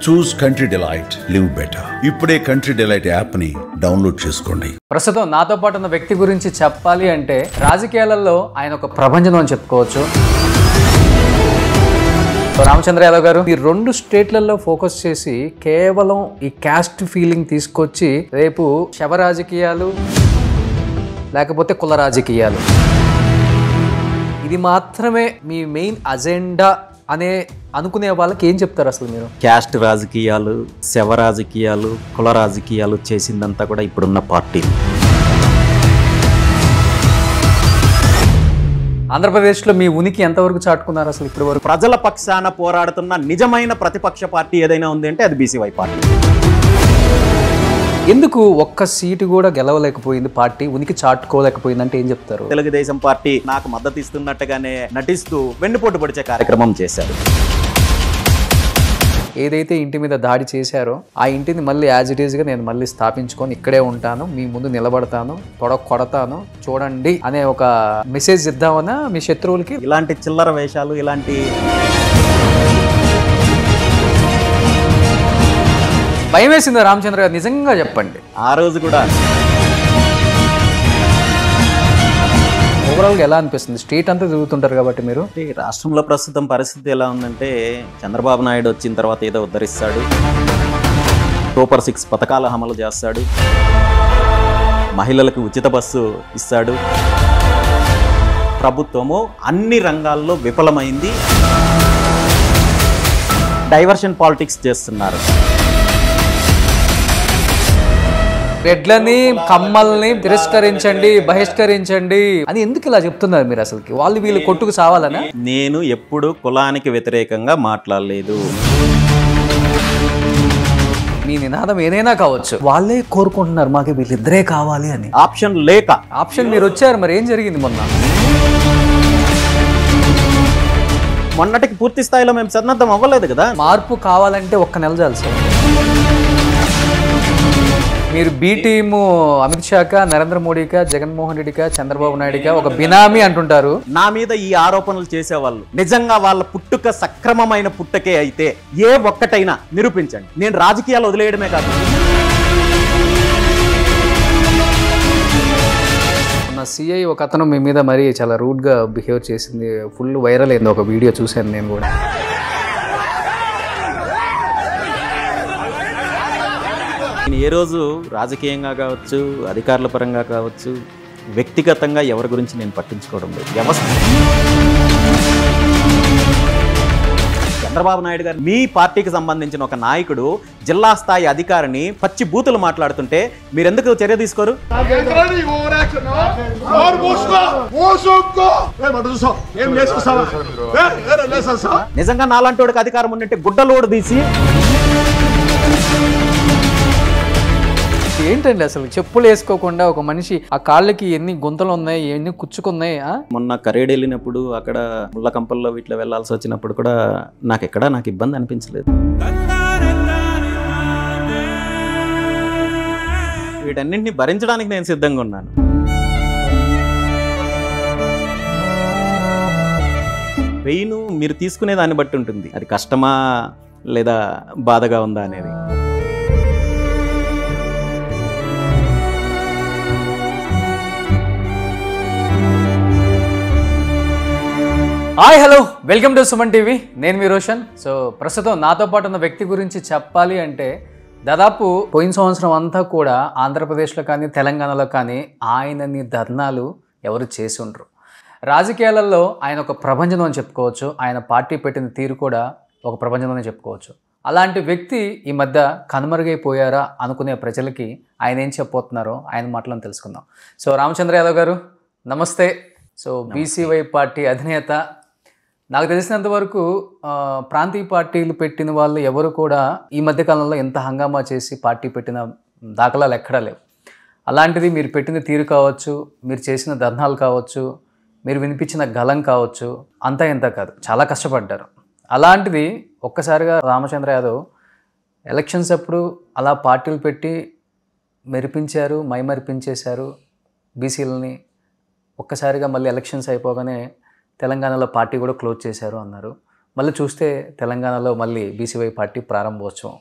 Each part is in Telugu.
చూస్ కంట్రీ డిలైట్, లివ్ బెటర్. ఇప్పుడే కంట్రీ డిలైట్ యాప్ ని డౌన్లోడ్ చేసుకోండి. ప్రస్తుతం నాతో పాటు ఉన్న వ్యక్తి గురించి చెప్పాలి అంటే రాజకీయాలలో ఆయన ఒక ప్రపంచం అని చెప్పుకోవచ్చు. రామచంద్ర యాదవ్ గారు, ఈ 2 స్టేట్లలో ఫోకస్ చేసి కేవలం ఈ క్యాస్ట్ ఫీలింగ్ తీసుకొచ్చి రేపు శవ రాజకీయాలు లేకపోతే కుల రాజకీయాలు, ఇది మాత్రమే మీ మెయిన్ అజెండా అనే అనుకునే వాళ్ళకి ఏం చెప్తారు అసలు మీరు? క్యాస్ట్ రాజకీయాలు, శవ రాజకీయాలు, కుల రాజకీయాలు చేసిందంతా కూడా ఇప్పుడున్న పార్టీ. ఆంధ్రప్రదేశ్లో మీ ఉనికి ఎంతవరకు చాటుకున్నారు అసలు ఇప్పటి వరకు? ప్రజల పక్షాన పోరాడుతున్న నిజమైన ప్రతిపక్ష పార్టీ ఏదైనా ఉంది అంటే అది బీసీవై పార్టీ. ఎందుకు ఒక్క సీటు కూడా గెలవలేకపోయింది పార్టీ, ఉనికి చాటుకోలేకపోయింది అంటే ఏం చెప్తారు? తెలుగుదేశం పార్టీ నాకు మద్దతు ఇస్తున్నట్టుగానే నటిస్తూ వెన్నుపోటు పొడిచే కార్యక్రమం చేశారు. ఏదైతే ఇంటి మీద దాడి చేశారో ఆ ఇంటిని మళ్ళీ యాజ్ ఇట్ ఈస్గా నేను మళ్ళీ స్థాపించుకొని ఇక్కడే ఉంటాను, మీ ముందు నిలబడతాను, కొడతాను చూడండి అనే ఒక మెసేజ్ ఇద్దామన్నా మీ శత్రువులకి? ఇలాంటి చిల్లర వేషాలు, ఇలాంటి భయం వేసిందా రామచంద్ర గారు? నిజంగా చెప్పండి. ఆ రోజు కూడా ఓవరాల్గా ఎలా అనిపిస్తుంది? స్టేట్ అంతా తిరుగుతుంటారు కాబట్టి మీరు. రాష్ట్రంలో ప్రస్తుతం పరిస్థితి ఎలా ఉందంటే, చంద్రబాబు నాయుడు వచ్చిన తర్వాత ఏదో ఉద్ధరిస్తాడు, సూపర్ 6 పథకాల అమలు చేస్తాడు, మహిళలకు ఉచిత బస్సు ఇస్తాడు. ప్రభుత్వము అన్ని రంగాల్లో విఫలమైంది, డైవర్షన్ పాలిటిక్స్ చేస్తున్నారు. రెడ్లని కమ్మల్ని తిరస్కరించండి, బహిష్కరించండి అని ఎందుకు ఇలా చెప్తున్నారు మీరు? అసలుకి వాళ్ళు వీళ్ళు కొట్టుకు సావాలనా? నేను ఎప్పుడు కులానికి వ్యతిరేకంగా మాట్లాడలేదు. మీ నినాదం ఏదైనా కావచ్చు, వాళ్ళే కోరుకుంటున్నారు మాకు వీళ్ళిద్దరే కావాలి అని. ఆప్షన్ లేక ఆప్షన్ మీరు వచ్చారు, మరి ఏం జరిగింది మొన్నటికి పూర్తి స్థాయిలో మేము సన్నద్ధం అవ్వలేదు కదా. మార్పు కావాలంటే 1 నెల చాలు సార్. మీరు బి టీము అమిత్ షాకా, నరేంద్ర మోడీకా, జగన్మోహన్ రెడ్డికా, చంద్రబాబు నాయుడుకా ఒక బినామీ అంటుంటారు. నా మీద ఈ ఆరోపణలు చేసేవాళ్ళు నిజంగా వాళ్ళ పుట్టుక సక్రమమైన పుట్టకే అయితే ఏ ఒక్కటైనా నిరూపించండి. నేను రాజకీయాలు వదిలేయడమే కాదు. నా సిఐ ఒక అతను మీ మీద మరీ చాలా రూడ్గా బిహేవ్ చేసింది, ఫుల్ వైరల్ అయింది, ఒక వీడియో చూశాను నేను కూడా. నేను ఏ రోజు రాజకీయంగా కావచ్చు, అధికారుల పరంగా కావచ్చు, వ్యక్తిగతంగా ఎవరి గురించి నేను పట్టించుకోవడం లేదు. వ్యవస్థ చంద్రబాబు నాయుడు గారు మీ పార్టీకి సంబంధించిన ఒక నాయకుడు జిల్లా స్థాయి అధికారిని పచ్చి బూతులు మాట్లాడుతుంటే మీరెందుకు చర్య తీసుకోరు? నిజంగా నాలాంటి వాడికి అధికారం ఉన్నట్టే గుడ్డలోడు తీసి ఏంటండి అసలు చెప్పులు వేసుకోకుండా ఒక మనిషి ఆ కాళ్ళకి ఎన్ని గుంతలు ఉన్నాయి, ఎన్ని కుచ్చుకున్నాయి. మొన్న కరేడ్ వెళ్ళినప్పుడు అక్కడ ముళ్ళ కంపల్లో వీటిలో వెళ్లాల్సి వచ్చినప్పుడు కూడా నాకు ఇబ్బంది అనిపించలేదు. వీటన్నింటినీ భరించడానికి నేను సిద్ధంగా ఉన్నాను. పెయిన్ మీరు తీసుకునే దాన్ని బట్టి ఉంటుంది, అది కష్టమా లేదా బాధగా ఉందా అనేది. Hi hello, welcome to Suman TV. నేను మీ రోషన్. సో ప్రస్తుతం నాతో పాటు ఉన్న వ్యక్తి గురించి చెప్పాలి అంటే దాదాపు పోయిన సంవత్సరం అంతా కూడా ఆంధ్రప్రదేశ్లో కానీ తెలంగాణలో కానీ ఆయనని ధర్నాలు ఎవరు చేసి ఉండరు. రాజకీయాలలో ఆయన ఒక ప్రభంజనం అని చెప్పుకోవచ్చు. ఆయన పార్టీ పెట్టిన తీరు కూడా ఒక ప్రభంజనం అని చెప్పుకోవచ్చు. అలాంటి వ్యక్తి ఈ మధ్య కనుమరుగైపోయారా అనుకునే ప్రజలకి ఆయన ఏం చెప్పబోతున్నారో ఆయన మాటలను తెలుసుకుందాం. సో రామచంద్ర యాదవ్ గారు నమస్తే. సో బీసీవై పార్టీ అధినేత, నాకు తెలిసినంత వరకు ప్రాంతీయ పార్టీలు పెట్టిన వాళ్ళు ఎవరు కూడా ఈ మధ్యకాలంలో ఎంత హంగామా చేసి పార్టీ పెట్టిన దాఖలాలు ఎక్కడా లేవు. అలాంటిది మీరు పెట్టిన తీరు కావచ్చు, మీరు చేసిన ధర్నాలు కావచ్చు, మీరు వినిపించిన గలం కావచ్చు, అంతా ఇంత కాదు, చాలా కష్టపడ్డారు. అలాంటిది ఒక్కసారిగా రామచంద్ర యాదవ్ ఎలక్షన్స్ అప్పుడు అలా పార్టీలు పెట్టి మెరిపించారు, మైమరిపించేశారు బీసీలని. ఒక్కసారిగా మళ్ళీ ఎలక్షన్స్ అయిపోగానే తెలంగాణలో పార్టీ కూడా క్లోజ్ చేశారు అన్నారు. మళ్ళీ చూస్తే తెలంగాణలో మళ్ళీ బీసీవై పార్టీ ప్రారంభోత్సవం.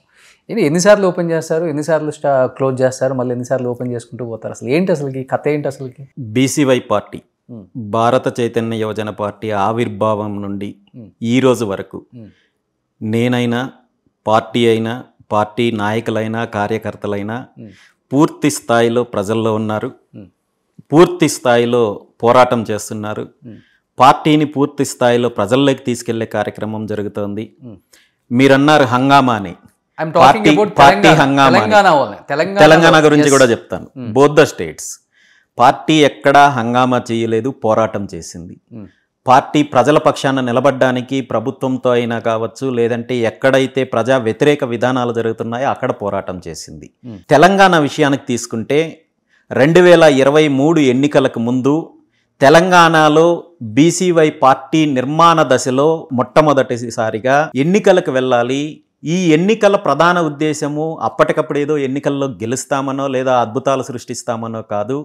ఇది ఎన్నిసార్లు ఓపెన్ చేస్తారు, ఎన్నిసార్లు క్లోజ్ చేస్తారు, మళ్ళీ ఎన్నిసార్లు ఓపెన్ చేసుకుంటూ పోతారు? అసలు ఏంటి అసలుకి కథ ఏంటి అసలుకి? బీసీవై పార్టీ భారత చైతన్య యువజన పార్టీ ఆవిర్భావం నుండి ఈ రోజు వరకు నేనైనా పార్టీ అయినా పార్టీ నాయకులైనా కార్యకర్తలైనా పూర్తి స్థాయిలో ప్రజల్లో ఉన్నారు, పూర్తి స్థాయిలో పోరాటం చేస్తున్నారు, పార్టీని పూర్తి స్థాయిలో ప్రజల్లోకి తీసుకెళ్లే కార్యక్రమం జరుగుతోంది. మీరన్నారు హంగామా అని, పార్టీ హంగామా, తెలంగాణ గురించి కూడా చెప్తాను. బోత్ ద స్టేట్స్ పార్టీ ఎక్కడా హంగామా చేయలేదు, పోరాటం చేసింది. పార్టీ ప్రజల పక్షాన నిలబడ్డానికి ప్రభుత్వంతో అయినా కావచ్చు, లేదంటే ఎక్కడైతే ప్రజా వ్యతిరేక విధానాలు జరుగుతున్నాయో అక్కడ పోరాటం చేసింది. తెలంగాణ విషయానికి తీసుకుంటే 2023 ఎన్నికలకు ముందు తెలంగాణలో బీసీవై పార్టీ నిర్మాణ దశలో మొట్టమొదటిసారిగా ఎన్నికలకు వెళ్ళాలి. ఈ ఎన్నికల ప్రధాన ఉద్దేశము అప్పటికప్పుడు ఏదో ఎన్నికల్లో గెలుస్తామనో లేదా అద్భుతాలు సృష్టిస్తామనో కాదు.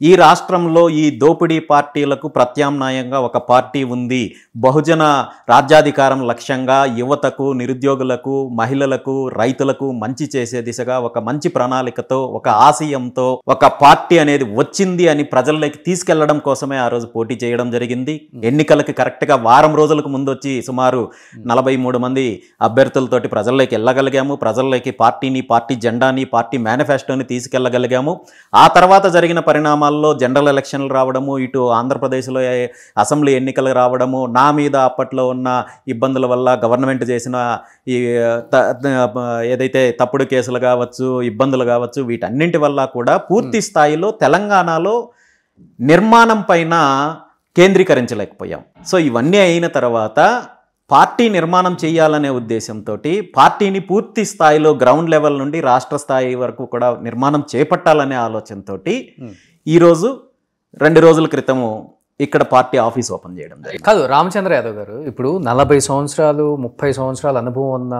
ఈ రాష్ట్రంలో ఈ దోపిడీ పార్టీలకు ప్రత్యామ్నాయంగా ఒక పార్టీ ఉంది. బహుజన రాజ్యాధికారం లక్ష్యంగా యువతకు, నిరుద్యోగులకు, మహిళలకు, రైతులకు మంచి చేసే దిశగా ఒక మంచి ప్రణాళికతో, ఒక ఆశయంతో ఒక పార్టీ అనేది వచ్చింది అని ప్రజల్లోకి తీసుకెళ్లడం కోసమే ఆ రోజు పోటీ చేయడం జరిగింది. ఎన్నికలకి కరెక్ట్గా వారం రోజులకు ముందు వచ్చి సుమారు 43 మంది అభ్యర్థులతోటి ప్రజల్లోకి వెళ్ళగలిగాము. ప్రజల్లోకి పార్టీని, పార్టీ జెండాని, పార్టీ మేనిఫెస్టోని తీసుకెళ్లగలిగాము. ఆ తర్వాత జరిగిన పరిణామాల్లో జనరల్ ఎలక్షన్లు రావడము, ఇటు ఆంధ్రప్రదేశ్లో అసెంబ్లీ ఎన్నికలు రావడము, నా మీద అప్పట్లో ఉన్న ఇబ్బందుల వల్ల గవర్నమెంట్ చేసిన ఈ ఏదైతే తప్పుడు కేసులు కావచ్చు, ఇబ్బందులు కావచ్చు, వీటన్నింటి వల్ల కూడా పూర్తి స్థాయిలో తెలంగాణలో నిర్మాణం పైన కేంద్రీకరించలేకపోయాం. సో ఇవన్నీ అయిన తర్వాత పార్టీ నిర్మాణం చేయాలనే ఉద్దేశంతో పార్టీని పూర్తి స్థాయిలో గ్రౌండ్ లెవెల్ నుండి రాష్ట్ర స్థాయి వరకు కూడా నిర్మాణం చేపట్టాలనే ఆలోచనతో ఈరోజు 2 రోజుల క్రితము ఇక్కడ పార్టీ ఆఫీస్ ఓపెన్ చేయడం జరిగింది. కాదు రామచంద్ర యాదవ్ గారు, ఇప్పుడు 40 సంవత్సరాలు 30 సంవత్సరాల అనుభవం ఉన్న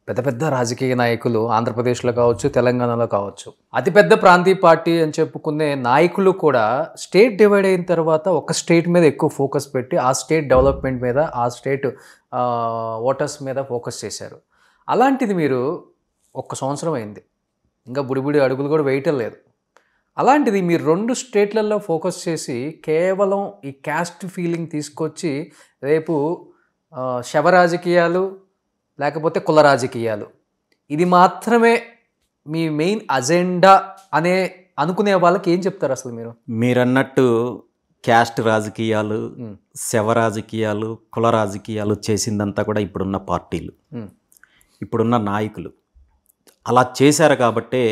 పెద్ద పెద్ద రాజకీయ నాయకులు ఆంధ్రప్రదేశ్లో కావచ్చు, తెలంగాణలో కావచ్చు, అతిపెద్ద ప్రాంతీయ పార్టీ అని చెప్పుకునే నాయకులు కూడా స్టేట్ డివైడ్ అయిన తర్వాత ఒక స్టేట్ మీద ఎక్కువ ఫోకస్ పెట్టి ఆ స్టేట్ డెవలప్మెంట్ మీద, ఆ స్టేట్ ఓటర్స్ మీద ఫోకస్ చేశారు. అలాంటిది మీరు 1 సంవత్సరం అయింది, ఇంకా బుడిబుడి అడుగులు కూడా వేయటం లేదు. అలాంటిది మీరు 2 స్టేట్లలో ఫోకస్ చేసి కేవలం ఈ క్యాస్ట్ ఫీలింగ్ తీసుకొచ్చి రేపు శవ రాజకీయాలు లేకపోతే కుల రాజకీయాలు ఇది మాత్రమే మీ మెయిన్ అజెండా అనే అనుకునే వాళ్ళకి ఏం చెప్తారు అసలు మీరు? మీరన్నట్టు క్యాస్ట్ రాజకీయాలు, శవ రాజకీయాలు, కుల రాజకీయాలు చేసిందంతా కూడా ఇప్పుడున్న పార్టీలు, ఇప్పుడున్న నాయకులు అలా చేశారు. కాబట్టే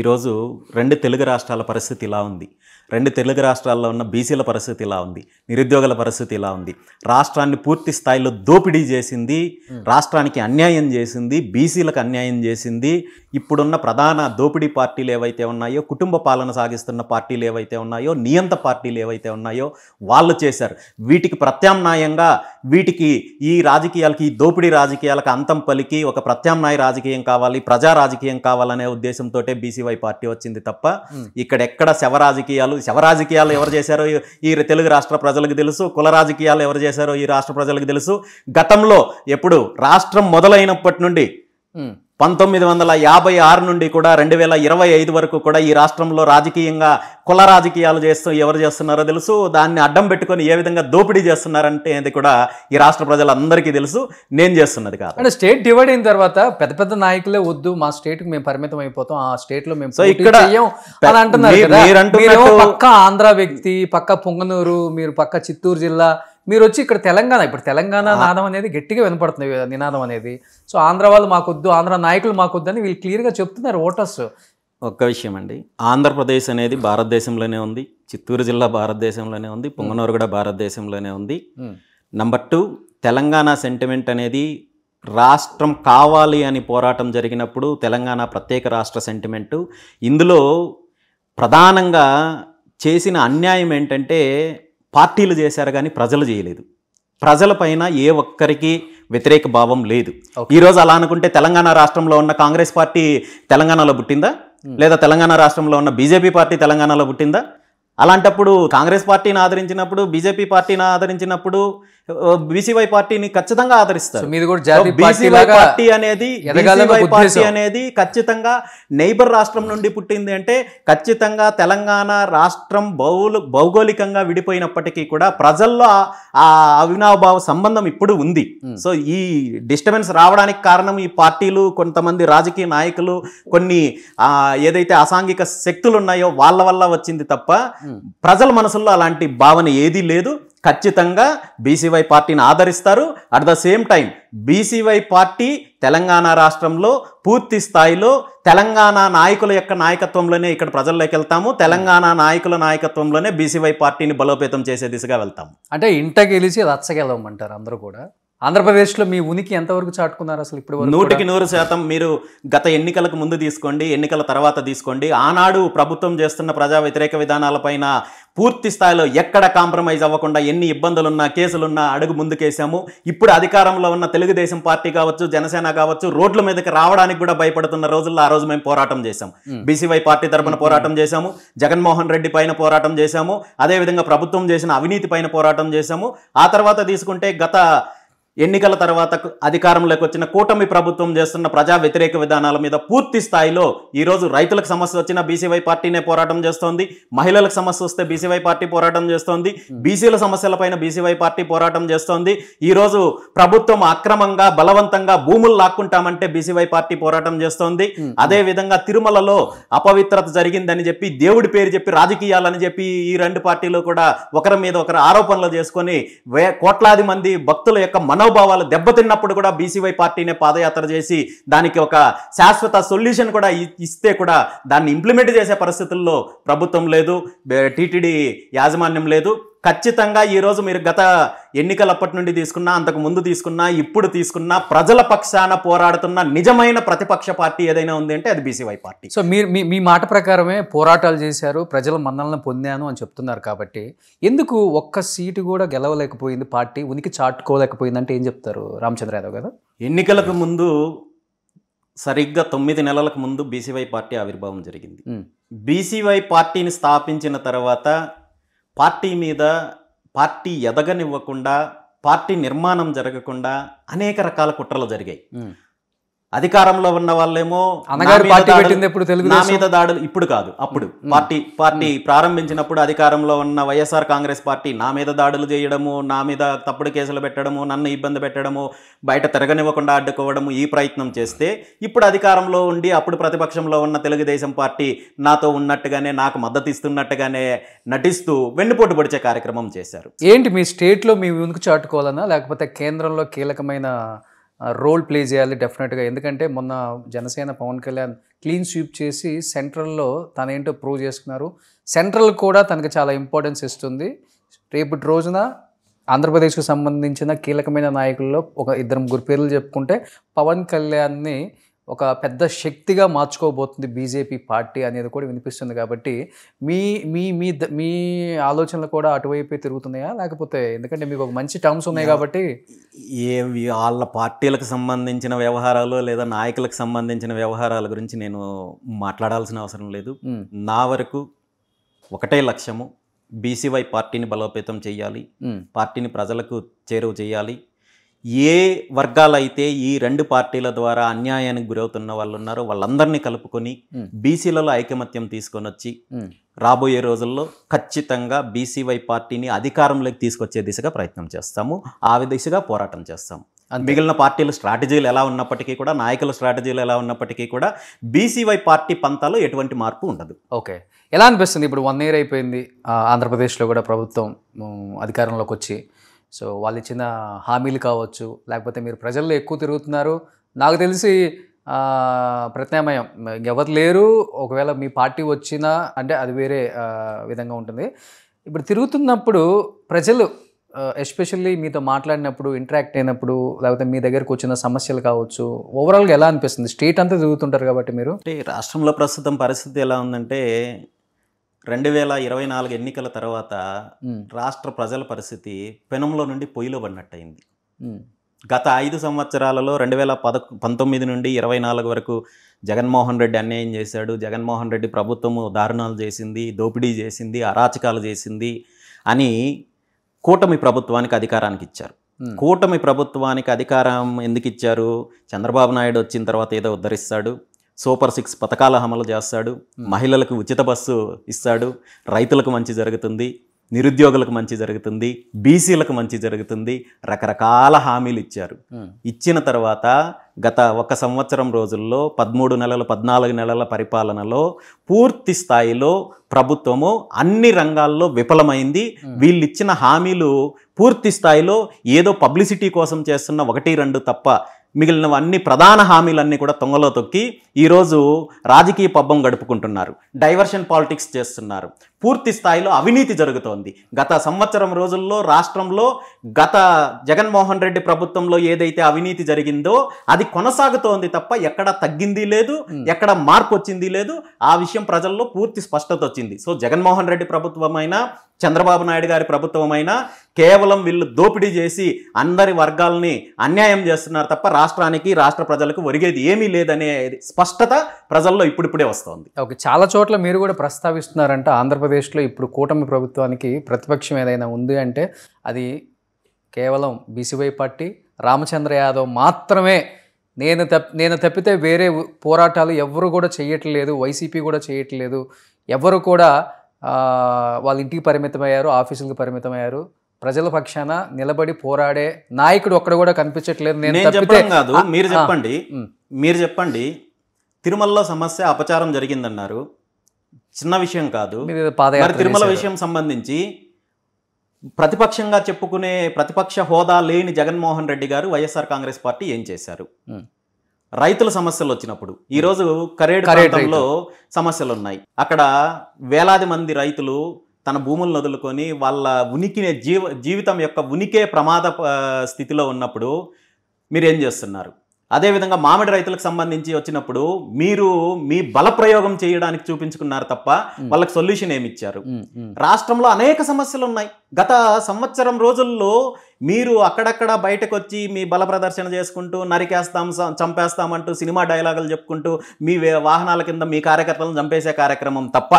ఈరోజు 2 తెలుగు రాష్ట్రాల పరిస్థితి ఇలా ఉంది. 2 తెలుగు రాష్ట్రాల్లో ఉన్న బీసీల పరిస్థితి ఇలా ఉంది, నిరుద్యోగుల పరిస్థితి ఇలా ఉంది. రాష్ట్రాన్ని పూర్తి స్థాయిలో దోపిడీ చేసింది, రాష్ట్రానికి అన్యాయం చేసింది, బీసీలకు అన్యాయం చేసింది. ఇప్పుడున్న ప్రధాన దోపిడీ పార్టీలు ఏవైతే ఉన్నాయో, కుటుంబ పాలన సాగిస్తున్న పార్టీలు ఏవైతే ఉన్నాయో, నియంత పార్టీలు ఏవైతే ఉన్నాయో వాళ్ళు చేశారు. వీటికి ప్రత్యామ్నాయంగా వీటికి ఈ రాజకీయాలకి, ఈ దోపిడీ రాజకీయాలకు అంతం పలికి ఒక ప్రత్యామ్నాయ రాజకీయం కావాలి, ప్రజా రాజకీయం కావాలనే ఉద్దేశంతో బీసీవై పార్టీ వచ్చింది తప్ప ఇక్కడెక్కడ శవ రాజకీయాలు ఎవరు చేశారో ఈ తెలుగు రాష్ట్ర ప్రజలకు తెలుసు, కుల రాజకీయాలు ఎవరు చేశారో ఈ రాష్ట్ర ప్రజలకు తెలుసు. గతంలో ఎప్పుడు రాష్ట్రం మొదలైనప్పటి నుండి 1956 నుండి కూడా 2025 వరకు కూడా ఈ రాష్ట్రంలో రాజకీయంగా కుల రాజకీయాలు ఎవరు చేస్తున్నారో తెలుసు. దాన్ని అడ్డం పెట్టుకొని ఏ విధంగా దోపిడీ చేస్తున్నారంటే అది కూడా ఈ రాష్ట్ర ప్రజలందరికీ తెలుసు. నేను చేస్తున్నది కాదు. అంటే స్టేట్ డివైడ్ అయిన తర్వాత పెద్ద పెద్ద నాయకులే వద్దు, మా స్టేట్ కి మేము పరిమితం అయిపోతాం, ఆ స్టేట్ లో మేము ఇక్కడ అంటున్నారు. పక్క ఆంధ్ర వ్యక్తి, పక్క పొంగనూరు, మీరు పక్క చిత్తూరు జిల్లా, మీరు వచ్చి ఇక్కడ తెలంగాణ, ఇప్పుడు తెలంగాణ నాదం అనేది గట్టిగా వినపడుతుంది, నినాదం అనేది. సో ఆంధ్ర వాళ్ళు మాకొద్దు, ఆంధ్ర నాయకులు మాకొద్దు అని వీళ్ళు క్లియర్గా చెప్తున్నారు ఓటర్స్. ఒక్క విషయం అండి, ఆంధ్రప్రదేశ్ అనేది భారతదేశంలోనే ఉంది, చిత్తూరు జిల్లా భారతదేశంలోనే ఉంది, పొంగనూరు కూడా భారతదేశంలోనే ఉంది. నెంబర్ 2, తెలంగాణ సెంటిమెంట్ అనేది రాష్ట్రం కావాలి అని పోరాటం జరిగినప్పుడు తెలంగాణ ప్రత్యేక రాష్ట్ర సెంటిమెంటు. ఇందులో ప్రధానంగా చేసిన అన్యాయం ఏంటంటే పార్టీలు చేశారు కానీ ప్రజలు చేయలేదు. ప్రజలపైన ఏ ఒక్కరికి వ్యతిరేక భావం లేదు. ఈరోజు అలా అనుకుంటే తెలంగాణ రాష్ట్రంలో ఉన్న కాంగ్రెస్ పార్టీ తెలంగాణలో పుట్టిందా, లేదా తెలంగాణ రాష్ట్రంలో ఉన్న బీజేపీ పార్టీ తెలంగాణలో పుట్టిందా? అలాంటప్పుడు కాంగ్రెస్ పార్టీని ఆదరించినప్పుడు, బీజేపీ పార్టీని ఆదరించినప్పుడు బీసీవై పార్టీని ఖచ్చితంగా ఆదరిస్తారు. మీది కూడా జాతీయ బీసీవై పార్టీ అనేది పార్టీ అనేది ఖచ్చితంగా నైబర్ రాష్ట్రం నుండి పుట్టింది అంటే ఖచ్చితంగా తెలంగాణ రాష్ట్రం భౌగోళికంగా విడిపోయినప్పటికీ కూడా ప్రజల్లో ఆ అవినాభావ సంబంధం ఇప్పుడు ఉంది. సో ఈ డిస్టర్బెన్స్ రావడానికి కారణం ఈ పార్టీలు, కొంతమంది రాజకీయ నాయకులు, కొన్ని ఏదైతే అసాంఘిక శక్తులు ఉన్నాయో వాళ్ళ వల్ల వచ్చింది తప్ప ప్రజల మనసుల్లో అలాంటి భావన ఏదీ లేదు. ఖచ్చితంగా బీసీవై పార్టీని ఆదరిస్తారు. At the same time BCY party Telangana రాష్ట్రంలో పూర్తి స్థాయిలో తెలంగాణ నాయకుల యొక్క నాయకత్వంలోనే ఇక్కడ ప్రజల్లోకి వెళ్తాము. తెలంగాణ నాయకుల నాయకత్వంలోనే బీసీవై పార్టీని బలోపేతం చేసే దిశగా వెళ్తాము. అంటే ఇంట గెలిచి రచ్చగెలవమంటారు అందరూ కూడా. ఆంధ్రప్రదేశ్లో మీ ఉనికి ఎంతవరకు చాటుకున్నారు అసలు ఇప్పుడు? 100% మీరు గత ఎన్నికలకు ముందు తీసుకోండి, ఎన్నికల తర్వాత తీసుకోండి, ఆనాడు ప్రభుత్వం చేస్తున్న ప్రజా వ్యతిరేక విధానాలపైన పూర్తి స్థాయిలో ఎక్కడ కాంప్రమైజ్ అవ్వకుండా ఎన్ని ఇబ్బందులున్నా కేసులున్నా అడుగు ముందుకేసాము. ఇప్పుడు అధికారంలో ఉన్న తెలుగుదేశం పార్టీ కావచ్చు, జనసేన కావచ్చు, రోడ్ల మీదకి రావడానికి కూడా భయపడుతున్న రోజుల్లో ఆ రోజు మేము పోరాటం చేశాము. బీసీవై పార్టీ తరపున పోరాటం చేశాము, జగన్మోహన్ రెడ్డి పైన పోరాటం చేశాము, అదేవిధంగా ప్రభుత్వం చేసిన అవినీతి పైన పోరాటం చేశాము. ఆ తర్వాత తీసుకుంటే గత ఎన్నికల తర్వాత అధికారంలోకి వచ్చిన కూటమి ప్రభుత్వం చేస్తున్న ప్రజా వ్యతిరేక విధానాల మీద పూర్తి స్థాయిలో ఈరోజు రైతులకు సమస్య వచ్చినా బీసీవై పార్టీనే పోరాటం చేస్తోంది, మహిళలకు సమస్య వస్తే బీసీవై పార్టీ పోరాటం చేస్తోంది, బీసీల సమస్యలపైన బీసీవై పార్టీ పోరాటం చేస్తోంది. ఈరోజు ప్రభుత్వం అక్రమంగా బలవంతంగా భూములు లాక్కుంటామంటే బీసీవై పార్టీ పోరాటం చేస్తోంది. అదేవిధంగా తిరుమలలో అపవిత్రత జరిగిందని చెప్పి, దేవుడి పేరు చెప్పి, రాజకీయాలని చెప్పి ఈ రెండు పార్టీలు కూడా ఒకరి మీద ఒకరు ఆరోపణలు చేసుకొని కోట్లాది మంది భక్తుల యొక్క మనోభావాలు దెబ్బతిన్నప్పుడు కూడా బీసీవై పార్టీనే పాదయాత్ర చేసి దానికి ఒక శాశ్వత సొల్యూషన్ కూడా ఇస్తే కూడా దాన్ని ఇంప్లిమెంట్ చేసే పరిస్థితుల్లో ప్రభుత్వం లేదు, టీటీడీ యాజమాన్యం లేదు. ఖచ్చితంగా ఈరోజు మీరు గత ఎన్నికలప్పటి నుండి తీసుకున్నా, అంతకు ముందు తీసుకున్నా, ఇప్పుడు తీసుకున్నా ప్రజల పక్షాన పోరాడుతున్న నిజమైన ప్రతిపక్ష పార్టీ ఏదైనా ఉంది అంటే అది బీసీవై పార్టీ. సో మీరు మీ మాట ప్రకారమే పోరాటాలు చేశారు, ప్రజల మన్నలను పొందాను అని చెప్తున్నారు కాబట్టి ఎందుకు ఒక్క సీటు కూడా గెలవలేకపోయింది పార్టీ, ఉనికి చాటుకోలేకపోయింది అంటే ఏం చెప్తారు రామచంద్ర యాదవ్ గారు? ఎన్నికలకు ముందు సరిగ్గా 9 నెలలకు ముందు బీసీవై పార్టీ ఆవిర్భావం జరిగింది. బీసీవై పార్టీని స్థాపించిన తర్వాత పార్టీ ఎదగనివ్వకుండా, పార్టీ నిర్మాణం జరగకుండా అనేక రకాల కుట్రలు జరిగాయి. అధికారంలో ఉన్న వాళ్ళేమో నా మీద దాడులు, ఇప్పుడు కాదు అప్పుడు పార్టీ ప్రారంభించినప్పుడు అధికారంలో ఉన్న వైఎస్ఆర్ కాంగ్రెస్ పార్టీ నా మీద దాడులు చేయడము, నా మీద తప్పుడు కేసులు పెట్టడము, నన్ను ఇబ్బంది పెట్టడము, బయట తిరగనివ్వకుండా అడ్డుకోవడము ఈ ప్రయత్నం చేస్తే, ఇప్పుడు అధికారంలో ఉండి అప్పుడు ప్రతిపక్షంలో ఉన్న తెలుగుదేశం పార్టీ నాతో ఉన్నట్టుగానే, నాకు మద్దతు ఇస్తున్నట్టుగానే నటిస్తూ వెన్నుపోటు పొడిచే కార్యక్రమం చేశారు. ఏంటి మీ స్టేట్లో మీ ముందుకు చాటుకోవాలన్నా, లేకపోతే కేంద్రంలో కీలకమైన రోల్ ప్లే చేయాలి డెఫినెట్గా? ఎందుకంటే మొన్న జనసేన పవన్ కళ్యాణ్ క్లీన్ స్వీప్ చేసి సెంట్రల్లో తనేంటో ప్రూవ్ చేసుకున్నారు. సెంట్రల్ కూడా తనకు చాలా ఇంపార్టెన్స్ ఇస్తుంది. రేపటి రోజున ఆంధ్రప్రదేశ్కు సంబంధించిన కీలకమైన నాయకుల్లో ఒక 2-3 పేర్లు చెప్పుకుంటే పవన్ కళ్యాణ్ని ఒక పెద్ద శక్తిగా మార్చుకోబోతుంది బీజేపీ పార్టీ అనేది కూడా వినిపిస్తుంది. కాబట్టి మీ మీ మీ మీ ఆలోచనలు కూడా అటువైపే తిరుగుతున్నాయా, లేకపోతే ఎందుకంటే మీకు ఒక మంచి టర్మ్స్ ఉన్నాయి కాబట్టి వాళ్ళ పార్టీలకు సంబంధించిన వ్యవహారాలు లేదా నాయకులకు సంబంధించిన వ్యవహారాల గురించి నేను మాట్లాడాల్సిన అవసరం లేదు. నా వరకు ఒకటే లక్ష్యము, బీసీవై పార్టీని బలోపేతం చేయాలి, పార్టీని ప్రజలకు చేరువ చేయాలి. ఏ వర్గాలైతే ఈ రెండు పార్టీల ద్వారా అన్యాయానికి గురవుతున్న వాళ్ళు ఉన్నారో వాళ్ళందరినీ కలుపుకొని బీసీలలో ఐకమత్యం తీసుకొని వచ్చి రాబోయే రోజుల్లో ఖచ్చితంగా బీసీవై పార్టీని అధికారంలోకి తీసుకొచ్చే దిశగా ప్రయత్నం చేస్తాము, ఆ దిశగా పోరాటం చేస్తాము. మిగిలిన పార్టీల స్ట్రాటజీలు ఎలా ఉన్నప్పటికీ కూడా, నాయకుల స్ట్రాటజీలు ఎలా ఉన్నప్పటికీ కూడా బీసీవై పార్టీ పంతాలో ఎటువంటి మార్పు ఉండదు. ఓకే, ఎలా అనిపిస్తుంది ఇప్పుడు 1 year అయిపోయింది ఆంధ్రప్రదేశ్లో కూడా ప్రభుత్వం అధికారంలోకి వచ్చి? సో వాళ్ళు ఇచ్చిన హామీలు కావచ్చు, లేకపోతే మీరు ప్రజల్లో ఎక్కువ తిరుగుతున్నారు, నాకు తెలిసి ప్రత్యామ్నాయం ఎవరు లేరు, ఒకవేళ మీ పార్టీ వచ్చినా అంటే అది వేరే విధంగా ఉంటుంది. ఇప్పుడు తిరుగుతున్నప్పుడు ప్రజలు ఎస్పెషల్లీ మీతో మాట్లాడినప్పుడు, ఇంటరాక్ట్ అయినప్పుడు, లేకపోతే మీ దగ్గరకు వచ్చిన సమస్యలు కావచ్చు, ఓవరాల్గా ఎలా అనిపిస్తుంది? స్టేట్ అంతా తిరుగుతుంటారు కాబట్టి మీరు. అంటే రాష్ట్రంలో ప్రస్తుతం పరిస్థితి ఎలా ఉందంటే 2024 ఎన్నికల తర్వాత రాష్ట్ర ప్రజల పరిస్థితి పెనంలో నుండి పొయ్యిలో పడినట్టయింది. గత 5 సంవత్సరాలలో 2019 నుండి 24 వరకు జగన్మోహన్ రెడ్డి అన్యాయం చేశాడు, జగన్మోహన్ రెడ్డి ప్రభుత్వము దారుణాలు చేసింది, దోపిడీ చేసింది, అరాచకాలు చేసింది అని కూటమి ప్రభుత్వానికి అధికారానికి ఇచ్చారు. కూటమి ప్రభుత్వానికి అధికారం ఎందుకు ఇచ్చారు? చంద్రబాబు నాయుడు వచ్చిన తర్వాత ఏదో ఉద్ధరిస్తాడు, సూపర్ 6 పథకాల అమలు చేస్తాడు, మహిళలకు ఉచిత బస్సు ఇస్తాడు, రైతులకు మంచి జరుగుతుంది, నిరుద్యోగులకు మంచి జరుగుతుంది, బీసీలకు మంచి జరుగుతుంది, రకరకాల హామీలు ఇచ్చారు. ఇచ్చిన తర్వాత గత 1 సంవత్సరం రోజుల్లో 13 నెలలు 14 నెలల పరిపాలనలో పూర్తి స్థాయిలో ప్రభుత్వము అన్ని రంగాల్లో విఫలమైంది. వీళ్ళు ఇచ్చిన హామీలు పూర్తి స్థాయిలో ఏదో పబ్లిసిటీ కోసం చేస్తున్న 1-2 తప్ప మిగిలినవన్నీ ప్రధాన హామీలన్నీ కూడా తొంగలో తొక్కి ఈరోజు రాజకీయ పబ్బం గడుపుకుంటున్నారు, డైవర్షన్ పాలిటిక్స్ చేస్తున్నారు. పూర్తి స్థాయిలో అవినీతి జరుగుతోంది. గత సంవత్సరం రోజుల్లో రాష్ట్రంలో గత జగన్మోహన్ రెడ్డి ప్రభుత్వంలో ఏదైతే అవినీతి జరిగిందో అది కొనసాగుతోంది తప్ప ఎక్కడ తగ్గింది లేదు, ఎక్కడ మార్పు వచ్చింది లేదు. ఆ విషయం ప్రజల్లో పూర్తి స్పష్టత వచ్చింది. సో జగన్మోహన్ రెడ్డి ప్రభుత్వమైనా చంద్రబాబు నాయుడు గారి ప్రభుత్వమైనా కేవలం వీళ్ళు దోపిడీ చేసి అందరి వర్గాలని అన్యాయం చేస్తున్నారు తప్ప రాష్ట్రానికి రాష్ట్ర ప్రజలకు ఒరిగేది ఏమీ లేదనే స్పష్టత ప్రజల్లో ఇప్పుడిప్పుడే వస్తోంది. ఓకే, చాలా చోట్ల మీరు కూడా ప్రస్తావిస్తున్నారంట ఆంధ్రప్రదేశ్లో ఇప్పుడు కూటమి ప్రభుత్వానికి ప్రతిపక్షం ఏదైనా ఉంది అంటే అది కేవలం బీసీవై పార్టీ, రామచంద్ర యాదవ్ మాత్రమే. నేను తప్పితే వేరే పోరాటాలు ఎవరు కూడా చేయట్లేదు, వైసీపీ కూడా చేయట్లేదు, ఎవరు కూడా వాళ్ళ ఇంటికి పరిమితమయ్యారు, ఆఫీసులకు పరిమితమయ్యారు. ప్రజల పక్షాన నిలబడి పోరాడే నాయకుడు ఒక్కడ కూడా కనిపించట్లేదు. నేను చెప్పడం కాదు, మీరు చెప్పండి. తిరుమలలో సమస్య అపచారం జరిగిందన్నారు, చిన్న విషయం కాదు. తిరుమల విషయం సంబంధించి ప్రతిపక్షంగా చెప్పుకునే ప్రతిపక్ష హోదా లేని జగన్మోహన్ రెడ్డి గారు వైఎస్ఆర్ కాంగ్రెస్ పార్టీ ఏం చేశారు? రైతుల సమస్యలు వచ్చినప్పుడు ఈరోజు కరేడు ప్రాంతంలో సమస్యలు ఉన్నాయి. అక్కడ వేలాది మంది రైతులు తన భూములను వదులుకొని వాళ్ళ ఉనికినే జీవితం యొక్క ఉనికే ప్రమాద స్థితిలో ఉన్నప్పుడు మీరేం చేస్తున్నారు? అదేవిధంగా మామిడి రైతులకు సంబంధించి వచ్చినప్పుడు మీరు మీ బల ప్రయోగం చేయడానికి చూపించుకున్నారు తప్ప వాళ్ళకి సొల్యూషన్ ఏమి ఇచ్చారు? రాష్ట్రంలో అనేక సమస్యలు ఉన్నాయి. గత సంవత్సరం రోజుల్లో మీరు అక్కడక్కడ బయటకు వచ్చి మీ బల ప్రదర్శన చేసుకుంటూ నరికేస్తాం చంపేస్తామంటూ సినిమా డైలాగులు చెప్పుకుంటూ మీ వాహనాల కింద మీ కార్యకర్తలను చంపేసే కార్యక్రమం తప్ప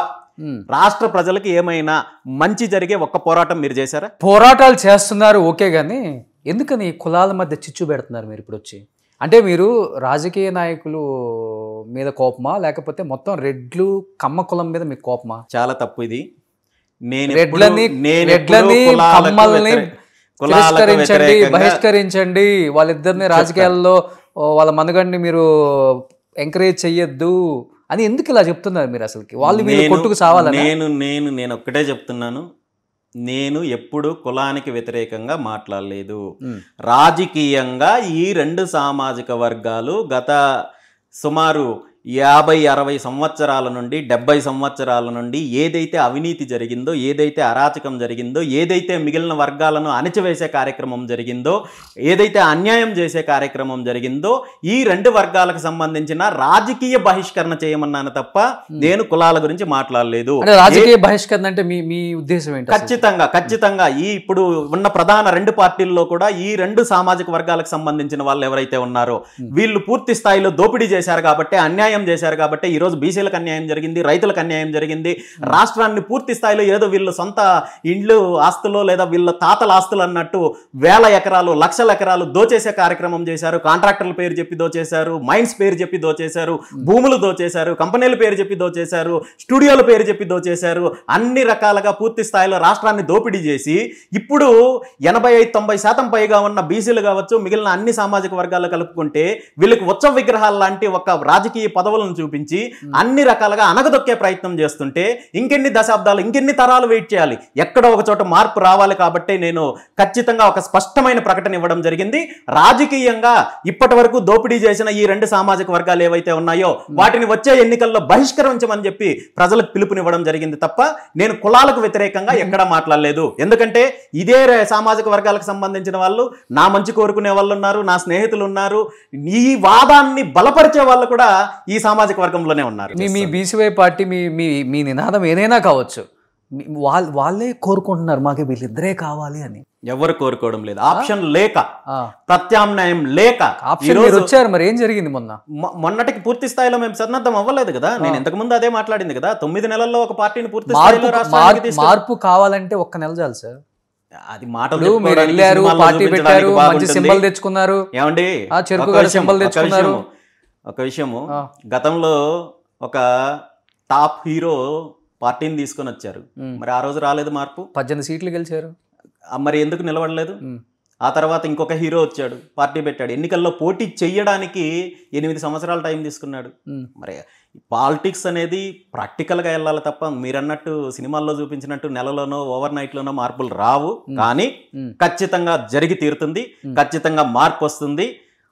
రాష్ట్ర ప్రజలకు ఏమైనా మంచి జరిగే ఒక్క పోరాటం మీరు చేశారా? పోరాటాలు చేస్తున్నారు ఓకే, కానీ ఎందుకని కులాల మధ్య చిచ్చు పెడుతున్నారు మీరు ఇప్పుడు వచ్చి? అంటే మీరు రాజకీయ నాయకులు మీద కోపమా, లేకపోతే మొత్తం రెడ్లు కమ్మ కులం మీద మీకు కోపమా? చాలా తప్పు ఇది. రెడ్లని కమ్మల్ని బహిష్కరించండి, వాళ్ళిద్దరిని రాజకీయాల్లో వాళ్ళ మనుగడ్ని మీరు ఎంకరేజ్ చెయ్యొద్దు అని ఎందుకు ఇలా చెప్తున్నారు మీరు? అసలుకి వాళ్ళు మీరు కొట్టుకు సావాలని నేను ఒక్కటే చెప్తున్నాను, నేను ఎప్పుడు కులానికి వ్యతిరేకంగా మాట్లాడలేదు. రాజకీయంగా ఈ 2 సామాజిక వర్గాలు గత సుమారు 50-60 సంవత్సరాల నుండి 70 సంవత్సరాల నుండి ఏదైతే అవినీతి జరిగిందో, ఏదైతే అరాచకం జరిగిందో, ఏదైతే మిగిలిన వర్గాలను అణచివేసే కార్యక్రమం జరిగిందో, ఏదైతే అన్యాయం చేసే కార్యక్రమం జరిగిందో ఈ 2 వర్గాలకు సంబంధించిన రాజకీయ బహిష్కరణ చేయమన్నాను తప్ప నేను కులాల గురించి మాట్లాడలేదు. రాజకీయ బహిష్కరణ అంటే మీ ఉద్దేశం ఏంటి? ఖచ్చితంగా ఈ ఇప్పుడు ఉన్న ప్రధాన 2 పార్టీల్లో కూడా ఈ 2 సామాజిక వర్గాలకు సంబంధించిన వాళ్ళు ఎవరైతే ఉన్నారో వీళ్ళు పూర్తి స్థాయిలో దోపిడీ చేశారు కాబట్టి, అన్యాయం చేశారు కాబట్టి ఈరోజు బీసీలకు అన్యాయం జరిగింది, రైతులకు అన్యాయం జరిగింది. రాష్ట్రాన్ని పూర్తి స్థాయిలో ఏదో వీళ్ళు సొంత ఇండ్లు ఆస్తులో లేదా వీళ్ళ తాతల ఆస్తులు అన్నట్టు వేల ఎకరాలు లక్షల ఎకరాలు దోచేసే కార్యక్రమం చేశారు. కాంట్రాక్టర్ల పేరు చెప్పి దోచేశారు, మైన్స్ పేరు చెప్పి దోచేశారు, భూములు దోచేశారు, కంపెనీల పేరు చెప్పి దోచేశారు, స్టూడియోల పేరు చెప్పి దోచేశారు. అన్ని రకాలుగా పూర్తి స్థాయిలో రాష్ట్రాన్ని దోపిడీ చేసి ఇప్పుడు 85-90% పైగా ఉన్న బీసీలు కావచ్చు, మిగిలిన అన్ని సామాజిక వర్గాలు కలుపుకుంటే వీళ్ళకి ఉత్సవ విగ్రహాలు లాంటి ఒక రాజకీయ పదవులను చూపించి అన్ని రకాలుగా అనగదొక్కే ప్రయత్నం చేస్తుంటే ఇంకెన్ని దశాబ్దాలు, ఇంకెన్ని తరాలు వెయిట్ చేయాలి? ఎక్కడో ఒక చోట మార్పు రావాలి. కాబట్టి నేను ఖచ్చితంగా ఒక స్పష్టమైన ప్రకటన ఇవ్వడం జరిగింది. రాజకీయంగా ఇప్పటి వరకు దోపిడీ చేసిన ఈ 2 సామాజిక వర్గాలు ఏవైతే ఉన్నాయో వాటిని వచ్చే ఎన్నికల్లో బహిష్కరించమని చెప్పి ప్రజలకు పిలుపునివ్వడం జరిగింది తప్ప నేను కులాలకు వ్యతిరేకంగా ఎక్కడా మాట్లాడలేదు. ఎందుకంటే ఇదే సామాజిక వర్గాలకు సంబంధించిన వాళ్ళు నా మంచి కోరుకునే వాళ్ళు ఉన్నారు, నా స్నేహితులు ఉన్నారు, ఈ వాదాన్ని బలపరిచే వాళ్ళు కూడా ఈ సామాజిక వర్గంలోనే ఉన్నారు. మీ బీసీవై పార్టీ మీ నినాదం ఏదైనా కావచ్చు, వాళ్ళే కోరుకుంటున్నారు మాకు వీళ్ళిద్దరే కావాలి అని. ఎవరు కోరుకోవడం లేదు, ఆప్షన్ లేక, ప్రత్యామ్నాయం లేక వచ్చారు. మరి ఏం జరిగింది మొన్నటికి పూర్తి స్థాయిలో మేము సన్నద్ధం అవ్వలేదు కదా. నేను ఇంతకు ముందు అదే మాట్లాడింది కదా, 9 నెలల్లో ఒక పార్టీని పూర్తి స్థాయిలో మార్పు కావాలంటే 1 నెల చాలు సార్. అది మాటలు మీరు చెప్పుకోవడానికి, వెళ్ళారు, సినిమాల్లో పార్టీ పెట్టారు, చూపించడానికి మంచి బాగుంటుంది. సింబల్ తెచ్చుకున్నారు. ఏమండి ఆ చెరుకు ఒక గడ విషయం, సింబల్ ఒక తెచ్చుకున్నారు. విషయము, ఒక విషయము గతంలో ఒక టాప్ హీరో పార్టీని తీసుకొని వచ్చారు, మరి ఆ రోజు రాలేదు మార్పు. 18 సీట్లు గెలిచారు. మరి ఎందుకు నిలబడలేదు? ఆ తర్వాత ఇంకొక హీరో వచ్చాడు, పార్టీ పెట్టాడు, ఎన్నికల్లో పోటీ చెయ్యడానికి 8 సంవత్సరాల టైం తీసుకున్నాడు. మరి పాలిటిక్స్ అనేది ప్రాక్టికల్గా వెళ్ళాలి తప్ప మీరన్నట్టు సినిమాల్లో చూపించినట్టు నెలలోనో ఓవర్ నైట్లోనో మార్పులు రావు. కానీ ఖచ్చితంగా జరిగి తీరుతుంది, ఖచ్చితంగా మార్పు వస్తుంది.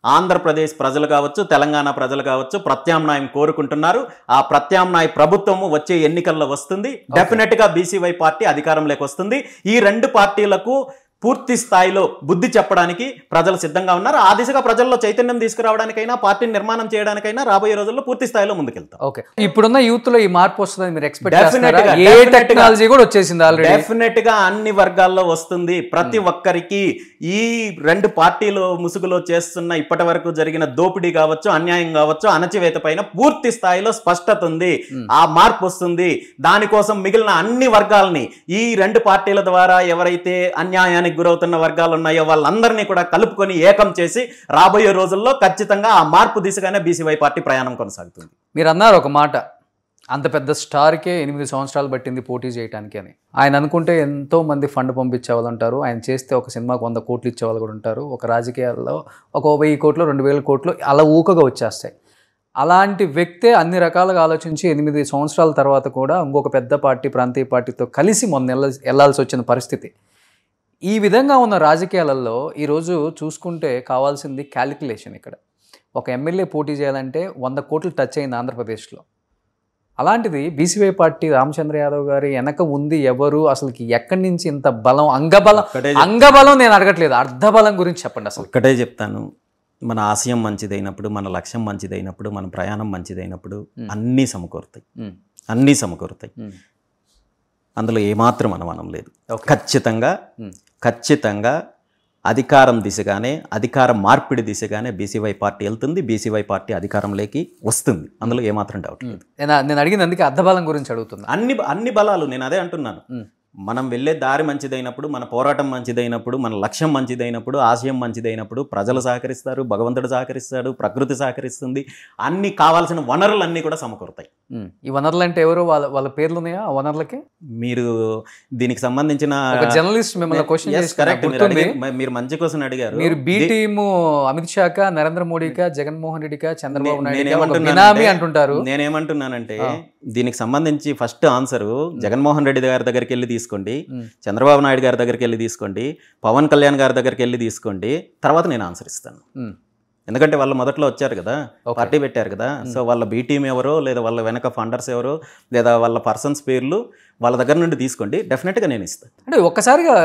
ఆంధ్రప్రదేశ్ ప్రజలు కావచ్చు, తెలంగాణ ప్రజలు కావచ్చు ప్రత్యామ్నాయం కోరుకుంటున్నారు. ఆ ప్రత్యామ్నాయ ప్రభుత్వము వచ్చే ఎన్నికల్లో వస్తుంది. డెఫినెట్గా బీసీవై పార్టీ అధికారంలోకి వస్తుంది. ఈ రెండు పార్టీలకు పూర్తి స్థాయిలో బుద్ధి చెప్పడానికి ప్రజలు సిద్ధంగా ఉన్నారు. ఆ దిశగా ప్రజల్లో చైతన్యం తీసుకురావడానికైనా, పార్టీని నిర్మాణం చేయడానికైనా రాబోయే రోజుల్లో పూర్తి స్థాయిలో ముందుకెళ్తాం. ఓకే, ఇప్పుడున్న యూత్ లో ఈ మార్పు వస్తుందని మీరు ఎక్స్పెక్ట్ చేస్తున్నారా? ఏ టెక్నాలజీ కూడా వచ్చేసింది ఆల్రెడీ. డెఫినెట్ గా అన్ని వర్గాల్లో వస్తుంది. ప్రతి ఒక్కరికి ఈ రెండు పార్టీలు ముసుగులో చేస్తున్న ఇప్పటి వరకు జరిగిన దోపిడీ కావచ్చు, అన్యాయం కావచ్చు, అణచివేత పైన పూర్తి స్థాయిలో స్పష్టత ఉంది. ఆ మార్పు వస్తుంది. దానికోసం మిగిలిన అన్ని వర్గాలని ఈ రెండు పార్టీల ద్వారా ఎవరైతే అన్యాయానికి గురవుతున్న వర్గాలు ఉన్నాయో వాళ్ళందరినీ కూడా కలుపుకొని ఏకం చేసి రాబోయే రోజుల్లో ఖచ్చితంగా ఆ మార్పు దిశగానే బీసీవై పార్టీ ప్రయాణం కొనసాగుతుంది. మీరు అన్నారు ఒక మాట, అంత పెద్ద స్టార్కే 8 సంవత్సరాలు పట్టింది పోటీ చేయడానికి అని. ఆయన అనుకుంటే ఎంతో మంది ఫండ్ పంపించే వాళ్ళు ఉంటారు, ఆయన చేస్తే ఒక సినిమాకు 100 కోట్లు ఇచ్చే వాళ్ళు కూడా ఉంటారు, ఒక రాజకీయాల్లో ఒక 1000 కోట్లు 2000 కోట్లు అలా ఊకగా వచ్చేస్తాయి. అలాంటి వ్యక్తే అన్ని రకాలుగా ఆలోచించి 8 సంవత్సరాల తర్వాత కూడా ఇంకొక పెద్ద పార్టీ, ప్రాంతీయ పార్టీతో కలిసి మొన్న వెళ్ళాల్సి వచ్చిన పరిస్థితి. ఈ విధంగా ఉన్న రాజకీయాలలో ఈరోజు చూసుకుంటే కావాల్సింది క్యాలిక్యులేషన్. ఇక్కడ ఒక ఎమ్మెల్యే పోటీ చేయాలంటే 100 కోట్లు టచ్ అయింది ఆంధ్రప్రదేశ్లో. అలాంటిది బీసీవై పార్టీ రామచంద్ర యాదవ్ గారి వెనక ఉంది ఎవరు, అసలుకి ఎక్కడి నుంచి ఇంత బలం, అంగబలం నేను అడగట్లేదు, అర్ధబలం గురించి చెప్పండి. అసలు ఒక్కటే చెప్తాను, మన ఆశయం మంచిదైనప్పుడు, మన లక్ష్యం మంచిదైనప్పుడు, మన ప్రయాణం మంచిదైనప్పుడు అన్నీ సమకూరుతాయి, అన్నీ సమకూరుతాయి. అందులో ఏమాత్రం అనుమానం లేదు. ఖచ్చితంగా అధికారం దిశగానే, అధికార మార్పిడి దిశగానే బీసీవై పార్టీ వెళ్తుంది. బీసీవై పార్టీ అధికారంలోకి వస్తుంది, అందులో ఏమాత్రం డౌట్ లేదు. నేను అడిగింది అందుకే అర్ధబలం గురించి అడుగుతున్నా. అన్ని బలాలు నేను అదే అంటున్నాను. మనం వెళ్ళే దారి మంచిదైనప్పుడు, మన పోరాటం మంచిదైనప్పుడు, మన లక్ష్యం మంచిదైనప్పుడు, ఆశయం మంచిదైనప్పుడు ప్రజలు సహకరిస్తారు, భగవంతుడు సహకరిస్తాడు, ప్రకృతి సహకరిస్తుంది. అన్ని కావాల్సిన వనరులన్నీ కూడా సమకూరుతాయి. ఈ వనరులు అంటే ఎవరు, వాళ్ళ పేర్లు ఉన్నాయా ఆ వనరులకి? మీరు దీనికి సంబంధించిన జర్నలిస్ట్ మిమ్మల్ని క్వశ్చన్ మీరు మంచి క్వశ్చన్ అడిగారు. మీరు బి టీము అమిత్ షాకా, నరేంద్ర మోడీకా, జగన్మోహన్ రెడ్డికా, చంద్రబాబు నాయుడు అంటుంటారు. నేనేమంటున్నానంటే దీనికి సంబంధించి ఫస్ట్ ఆన్సర్ జగన్మోహన్ రెడ్డి గారి దగ్గరికి వెళ్ళి తీసుకోండి, చంద్రబాబు నాయుడు గారి దగ్గరికి వెళ్ళి తీసుకోండి, పవన్ కళ్యాణ్ గారి దగ్గరికి వెళ్ళి తీసుకోండి, తర్వాత నేను ఆన్సర్ ఇస్తాను. ఎందుకంటే వాళ్ళు మొదట్లో వచ్చారు కదా, పార్టీ పెట్టారు కదా. సో వాళ్ళ బీ టీమ్ ఎవరో, లేదా వాళ్ళ వెనక ఫండర్స్ ఎవరో, లేదా వాళ్ళ పర్సన్స్ పేర్లు వాళ్ళ దగ్గర నుండి తీసుకోండి, డెఫినెట్గా నేను ఇస్తాను. అంటే ఒక్కసారిగా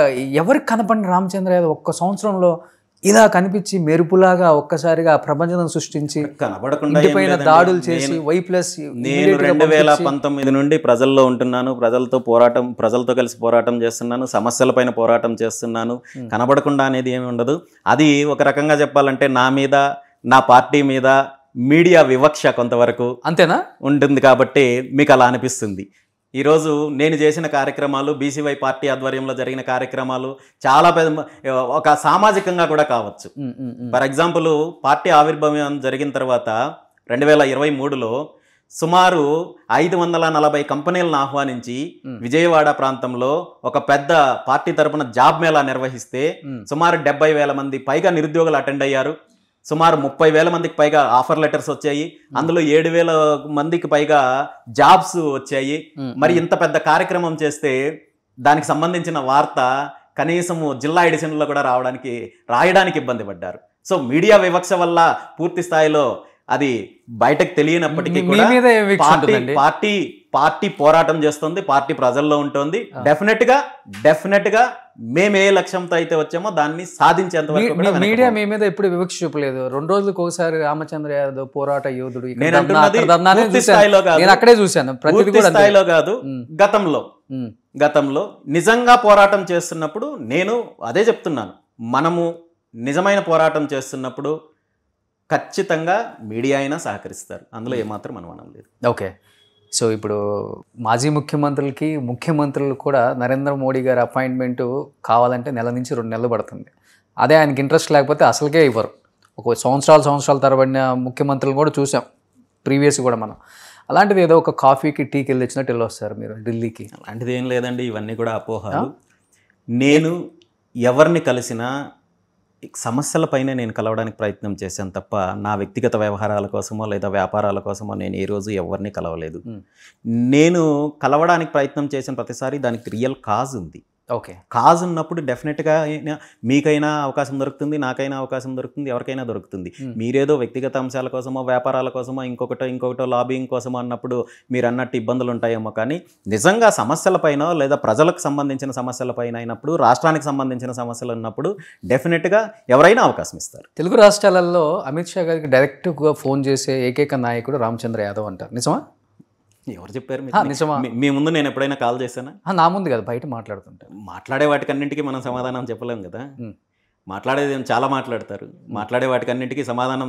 ఎవరికి కనపడిన రామచంద్ర యాదవ్ ఒక్క సంవత్సరంలో ఇలా కనిపించి మెరుపులాగా ఒక్కసారిగా ప్రపంచం సృష్టించి కనబడకుండా దాడులు చేసి నేను 2019 నుండి ప్రజల్లో ఉంటున్నాను, ప్రజలతో కలిసి పోరాటం చేస్తున్నాను, సమస్యలపైన పోరాటం చేస్తున్నాను. కనబడకుండా అనేది ఏమి ఉండదు. అది ఒక రకంగా చెప్పాలంటే నా మీద, నా పార్టీ మీద మీడియా వివక్ష కొంతవరకు అంతేనా ఉంటుంది కాబట్టి మీకు అలా అనిపిస్తుంది. ఈరోజు నేను చేసిన కార్యక్రమాలు, బీసీవై పార్టీ ఆధ్వర్యంలో జరిగిన కార్యక్రమాలు చాలా ఒక సామాజికంగా కూడా కావచ్చు. ఫర్ ఎగ్జాంపుల్, పార్టీ ఆవిర్భావం జరిగిన తర్వాత 2023లో సుమారు 540 కంపెనీలను ఆహ్వానించి విజయవాడ ప్రాంతంలో ఒక పెద్ద పార్టీ తరపున జాబ్ మేళా నిర్వహిస్తే సుమారు 70,000 మంది పైగా నిరుద్యోగులు అటెండ్ అయ్యారు. సుమారు 30,000 మందికి పైగా ఆఫర్ లెటర్స్ వచ్చాయి. అందులో 7,000 మందికి పైగా జాబ్స్ వచ్చాయి. మరి ఇంత పెద్ద కార్యక్రమం చేస్తే దానికి సంబంధించిన వార్త కనీసము జిల్లా ఎడిషన్లో కూడా రాయడానికి ఇబ్బంది పడ్డారు. సో మీడియా వివక్ష వల్ల పూర్తి స్థాయిలో అది బయటకు తెలియనప్పటికీ కూడా పార్టీ పోరాటం చేస్తుంది, పార్టీ ప్రజల్లో ఉంటుంది. డెఫినెట్ గా మేము ఏ లక్ష్యంతో అయితే వచ్చామో దాన్ని సాధించేంత వరకు మీడియా మీ మీద ఎప్పుడు వివక్ష చూపలేదు. 2 రోజులకు ఒకసారి రామచంద్ర యాదవ్ పోరాట యోధుడు, అక్కడే చూశాను. పూర్తి స్థాయిలో కాదు, గతంలో నిజంగా పోరాటం చేస్తున్నప్పుడు నేను అదే చెప్తున్నాను. మనము నిజమైన పోరాటం చేస్తున్నప్పుడు ఖచ్చితంగా మీడియా అయినా సహకరిస్తారు, అందులో ఏమాత్రం అనుమానం లేదు. ఓకే, సో ఇప్పుడు మాజీ ముఖ్యమంత్రులు కూడా నరేంద్ర మోడీ గారి అపాయింట్మెంట్ కావాలంటే నెల నుంచి 2 నెలలు పడుతుంది. అదే ఆయనకి ఇంట్రెస్ట్ లేకపోతే అసలుకే ఇవ్వరు. ఒక సంవత్సరాల తరబడిన ముఖ్యమంత్రులు కూడా చూసాం ప్రీవియస్ కూడా మనం. అలాంటిది ఏదో ఒక కాఫీకి టీకి వెళ్ళి వచ్చినట్టు వెళ్ళి వస్తారు మీరు ఢిల్లీకి. అలాంటిది ఏం లేదండి, ఇవన్నీ కూడా అపోహలు. నేను ఎవరిని కలిసినా సమస్యలపైనే నేను కలవడానికి ప్రయత్నం చేశాను తప్ప నా వ్యక్తిగత వ్యవహారాల కోసమో లేదా వ్యాపారాల కోసమో నేను ఏ రోజు ఎవరిని కలవలేదు. నేను కలవడానికి ప్రయత్నం చేసిన ప్రతిసారి దానికి రియల్ కాజ్ ఉంది. ఓకే, కాజ్ ఉన్నప్పుడు డెఫినెట్గా మీకైనా అవకాశం దొరుకుతుంది, నాకైనా అవకాశం దొరుకుతుంది, ఎవరికైనా దొరుకుతుంది. మీరేదో వ్యక్తిగత అంశాల కోసమో వ్యాపారాల కోసమో ఇంకొకటో లాబింగ్ కోసమో అన్నప్పుడు మీరు అన్నట్టు ఇబ్బందులు ఉంటాయేమో, కానీ నిజంగా సమస్యలపైన లేదా ప్రజలకు సంబంధించిన సమస్యలపైన అయినప్పుడు, రాష్ట్రానికి సంబంధించిన సమస్యలు ఉన్నప్పుడు డెఫినెట్గా ఎవరైనా అవకాశం ఇస్తారు. తెలుగు రాష్ట్రాలలో అమిత్ షా గారికి డైరెక్ట్గా ఫోన్ చేసే ఏకైక నాయకుడు రామచంద్ర యాదవ్ అంటారు. నిజమా? ఎవరు చెప్పారు? నిజమా? మీ ముందు నేను ఎప్పుడైనా కాల్ చేశానా? నా ముందు కదా, బయట మాట్లాడుతుంటారు. మాట్లాడే వాటికన్నింటికి మనం సమాధానం చెప్పలేం కదా. మాట్లాడేది చాలా మాట్లాడతారు. మాట్లాడే వాటికన్నింటికి సమాధానం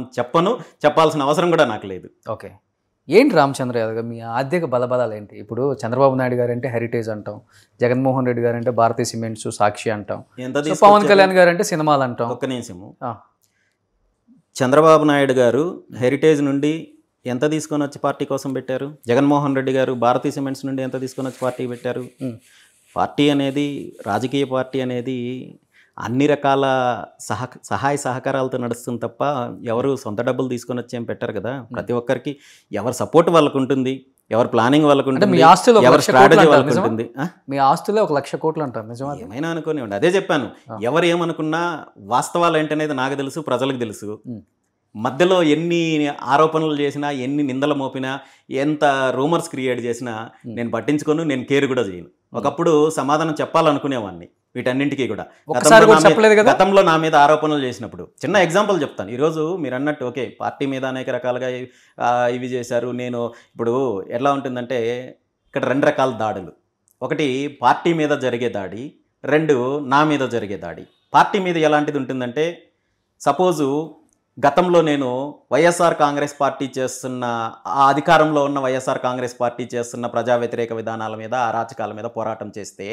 చెప్పాల్సిన అవసరం కూడా నాకు లేదు. ఓకే, ఏంటి రామచంద్ర యాదవ్ గారు మీ ఆర్థిక బలబలాలు ఏంటి? ఇప్పుడు చంద్రబాబు నాయుడు గారు అంటే హెరిటేజ్ అంటాం, జగన్మోహన్ రెడ్డి గారు అంటే భారతీయ సిమెంట్స్, సాక్షి అంటాం, పవన్ కళ్యాణ్ గారు అంటే సినిమాలు అంటాం. ఒక్క నిమిషము, చంద్రబాబు నాయుడు గారు హెరిటేజ్ నుండి ఎంత తీసుకొని వచ్చి పార్టీ కోసం పెట్టారు? జగన్మోహన్ రెడ్డి గారు భారతీయ సిమెంట్స్ నుండి ఎంత తీసుకొని వచ్చి పార్టీ పెట్టారు? పార్టీ అనేది, రాజకీయ పార్టీ అనేది అన్ని రకాల సహాయ సహకారాలతో నడుస్తుంది తప్ప ఎవరు సొంత డబ్బులు తీసుకొని వచ్చి ఏం పెట్టారు కదా. ప్రతి ఒక్కరికి ఎవరి సపోర్ట్ వాళ్ళకు ఉంటుంది, ఎవరి ప్లానింగ్ వాళ్ళకు ఉంటుంది, ఎవరి స్ట్రాటజీ వాళ్ళకు ఉంటుంది. మీ ఆస్తులే 1,00,000 కోట్లు అంటారు. నిజమా? ఏమైనా అనుకోనివ్వండి, అదే చెప్పాను. ఎవరు ఏమనుకున్నా వాస్తవాలు ఏంటనేది నాకు తెలుసు, ప్రజలకు తెలుసు. మధ్యలో ఎన్ని ఆరోపణలు చేసినా, ఎన్ని నిందలు మోపినా, ఎంత రూమర్స్ క్రియేట్ చేసినా నేను పట్టించుకోను, నేను కేర్ కూడా చేయను. ఒకప్పుడు సమాధానం చెప్పాలనుకునేవాడిని వీటన్నింటికీ కూడా. గతంలో నా మీద ఆరోపణలు చేసినప్పుడు చిన్న ఎగ్జాంపుల్ చెప్తాను. ఈరోజు మీరు అన్నట్టు ఓకే, పార్టీ మీద అనేక రకాలుగా ఇవి చేశారు. నేను ఇప్పుడు ఎలా ఉంటుందంటే, ఇక్కడ 2 రకాల దాడులు. ఒకటి పార్టీ మీద జరిగే దాడి, 2 నా మీద జరిగే దాడి. పార్టీ మీద ఎలాంటిది ఉంటుందంటే, సపోజు గతంలో నేను వైఎస్ఆర్ కాంగ్రెస్ పార్టీ చేస్తున్న, ఆ అధికారంలో ఉన్న వైఎస్ఆర్ కాంగ్రెస్ పార్టీ చేస్తున్న ప్రజా వ్యతిరేక విధానాల మీద, అరాచకాల మీద పోరాటం చేస్తే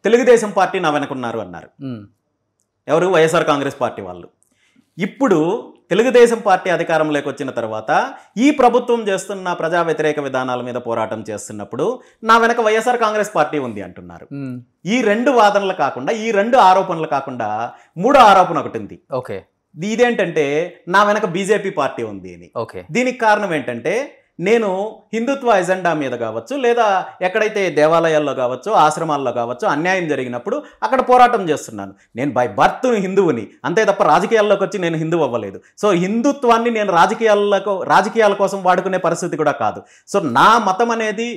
తెలుగుదేశం పార్టీ నా వెనకున్నారు అన్నారు. ఎవరు? వైఎస్ఆర్ కాంగ్రెస్ పార్టీ వాళ్ళు. ఇప్పుడు తెలుగుదేశం పార్టీ అధికారంలోకి వచ్చిన తర్వాత ఈ ప్రభుత్వం చేస్తున్న ప్రజా వ్యతిరేక విధానాల మీద పోరాటం చేస్తున్నప్పుడు నా వెనక వైఎస్ఆర్ కాంగ్రెస్ పార్టీ ఉంది అంటున్నారు. ఈ 2 వాదనలు కాకుండా, ఈ 2 ఆరోపణలు కాకుండా 3వ ఆరోపణ ఒకటి ఉంది. ఓకే, ఇదేంటంటే నా వెనక బీజేపీ పార్టీ ఉంది అని. దీనికి కారణం ఏంటంటే, నేను హిందుత్వ ఎజెండా మీద కావచ్చు, లేదా ఎక్కడైతే దేవాలయాల్లో కావచ్చు, ఆశ్రమాల్లో కావచ్చు అన్యాయం జరిగినప్పుడు అక్కడ పోరాటం చేస్తున్నాను. నేను బై బర్త్ హిందువుని, అంతే తప్ప రాజకీయాల్లోకి వచ్చి నేను హిందువు అవ్వలేదు. సో హిందుత్వాన్ని నేను రాజకీయాల కోసం వాడుకునే పరిస్థితి కూడా కాదు. సో నా మతం అనేది,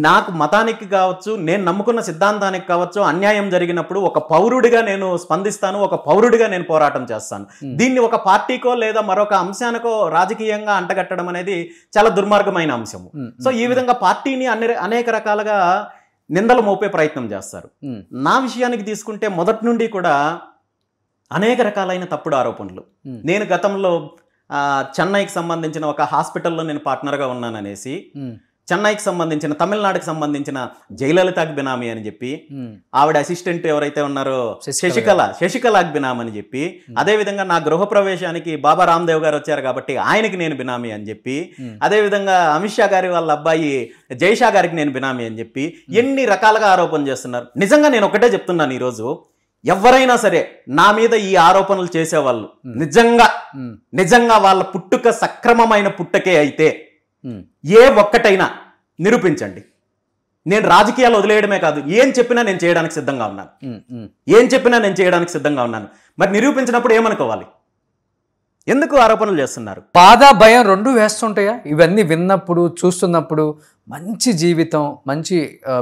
నాకు మతానికి కావచ్చు, నేను నమ్ముకున్న సిద్ధాంతానికి కావచ్చు అన్యాయం జరిగినప్పుడు ఒక పౌరుడిగా నేను స్పందిస్తాను, ఒక పౌరుడిగా నేను పోరాటం చేస్తాను. దీన్ని ఒక పార్టీకో లేదా మరొక అంశానికో రాజకీయంగా అంటగట్టడం అనేది చాలా దుర్మార్గమైన అంశము. సో ఈ విధంగా పార్టీని అనేక రకాలుగా నిందలు మోపే ప్రయత్నం చేస్తారు. నా విషయానికి తీసుకుంటే మొదటి నుండి కూడా అనేక రకాలైన తప్పుడు ఆరోపణలు. నేను గతంలో చెన్నైకి సంబంధించిన ఒక హాస్పిటల్లో నేను పార్ట్నర్గా ఉన్నాననేసి, చెన్నైకి సంబంధించిన, తమిళనాడుకి సంబంధించిన జయలలితకి బినామీ అని చెప్పి, ఆవిడ అసిస్టెంట్ ఎవరైతే ఉన్నారో శశికళకి బినామీ అని చెప్పి, అదేవిధంగా నా గృహప్రవేశానికి బాబా రామ్దేవ్ గారు వచ్చారు కాబట్టి ఆయనకి నేను బినామీ అని చెప్పి, అదేవిధంగా అమిత్ షా గారి వాళ్ళ అబ్బాయి జైషా గారికి నేను బినామీ అని చెప్పి ఎన్ని రకాలుగా ఆరోపణ చేస్తున్నారు. నిజంగా నేను ఒకటే చెప్తున్నాను, ఈరోజు ఎవరైనా సరే నా మీద ఈ ఆరోపణలు చేసేవాళ్ళు నిజంగా వాళ్ళ పుట్టుక సక్రమమైన పుట్టకే అయితే ఏ ఒక్కటైనా నిరూపించండి. నేను రాజకీయాలు వదిలేయడమే కాదు, ఏం చెప్పినా నేను చేయడానికి సిద్ధంగా ఉన్నాను. మరి నిరూపించినప్పుడు ఏమనుకోవాలి? ఎందుకు ఆరోపణలు చేస్తున్నారు? బాధ, భయం 2 వేస్తుంటాయా? ఇవన్నీ విన్నప్పుడు, చూస్తున్నప్పుడు మంచి జీవితం, మంచి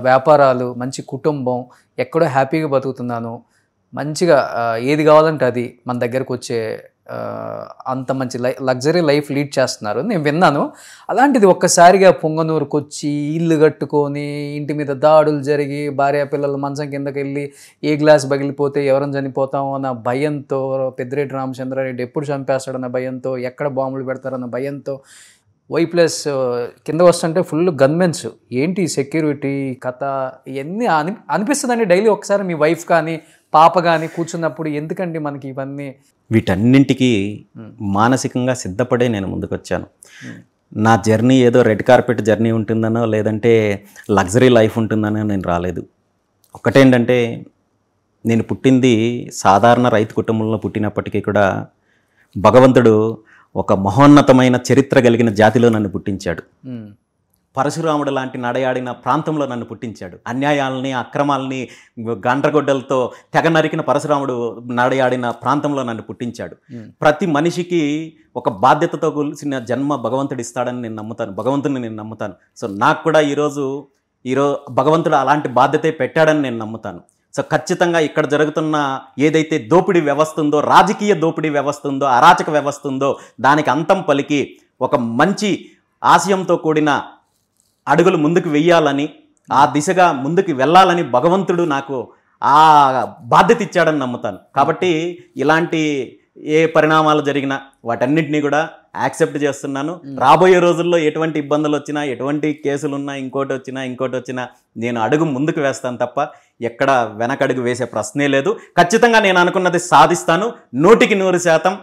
వ్యాపారాలు, మంచి కుటుంబం, ఎక్కడో హ్యాపీగా బతుకుతున్నాను, మంచిగా ఏది కావాలంటే అది మన దగ్గరకు వచ్చే అంత మంచి లగ్జరీ లైఫ్ లీడ్ చేస్తున్నారు నేను విన్నాను. అలాంటిది ఒక్కసారిగా పొంగనూరుకు వచ్చి ఇల్లు కట్టుకొని ఇంటి మీద దాడులు జరిగి భార్య పిల్లలు మంచం కిందకి వెళ్ళి ఏ గ్లాస్ పగిలిపోతే ఎవరైనా చనిపోతామో అన్న భయంతో, పెద్దిరెడ్డి రామచంద్రారెడ్డి ఎప్పుడు చంపేస్తాడన్న భయంతో, ఎక్కడ బాంబులు పెడతారన్న భయంతో వై ప్లస్ కింద వస్తుంటే ఫుల్ గన్మెన్స్, ఏంటి సెక్యూరిటీ కథ ఇవన్నీ అనిపిస్తుందండి డైలీ. ఒకసారి మీ వైఫ్ కానీ పాప కానీ కూర్చున్నప్పుడు ఎందుకండి మనకి ఇవన్నీ? వీటన్నింటికి మానసికంగా సిద్ధపడే నేను ముందుకొచ్చాను. నా జర్నీ ఏదో రెడ్ కార్పెట్ జర్నీ ఉంటుందనో లేదంటే లగ్జరీ లైఫ్ ఉంటుందనో నేను రాలేదు. ఒకటేంటంటే నేను పుట్టింది సాధారణ రైతు కుటుంబంలో పుట్టినప్పటికీ కూడా భగవంతుడు ఒక మహోన్నతమైన చరిత్ర కలిగిన జాతిలో నన్ను పుట్టించాడు. పరశురాముడు లాంటి నడయాడిన ప్రాంతంలో నన్ను పుట్టించాడు. అన్యాయాలని అక్రమాలని గండ్రగొడ్డలతో తెగ నరికిన పరశురాముడు నడయాడిన ప్రాంతంలో నన్ను పుట్టించాడు. ప్రతి మనిషికి ఒక బాధ్యతతో కూల్చిన జన్మ భగవంతుడు ఇస్తాడని నేను నమ్ముతాను, భగవంతుడిని నేను నమ్ముతాను. సో నాకు కూడా ఈరోజు భగవంతుడు అలాంటి బాధ్యతే పెట్టాడని నేను నమ్ముతాను. సో ఖచ్చితంగా ఇక్కడ జరుగుతున్న ఏదైతే దోపిడీ వ్యవస్థ ఉందో, రాజకీయ దోపిడీ వ్యవస్థ ఉందో, అరాచక వ్యవస్థ ఉందో దానికి అంతం పలికి ఒక మంచి ఆశయంతో కూడిన అడుగులు ముందుకు వెయ్యాలని, ఆ దిశగా ముందుకు వెళ్ళాలని భగవంతుడు నాకు ఆ బాధ్యత ఇచ్చాడని నమ్ముతాను. కాబట్టి ఇలాంటి ఏ పరిణామాలు జరిగినా వాటన్నిటినీ కూడా యాక్సెప్ట్ చేస్తున్నాను. రాబోయే రోజుల్లో ఎటువంటి ఇబ్బందులు వచ్చినా, ఎటువంటి కేసులున్నా, ఇంకోటి వచ్చినా నేను అడుగు ముందుకు వేస్తాను తప్ప ఎక్కడ వెనకడుగు వేసే ప్రశ్నే లేదు. ఖచ్చితంగా నేను అనుకున్నది సాధిస్తాను. 100%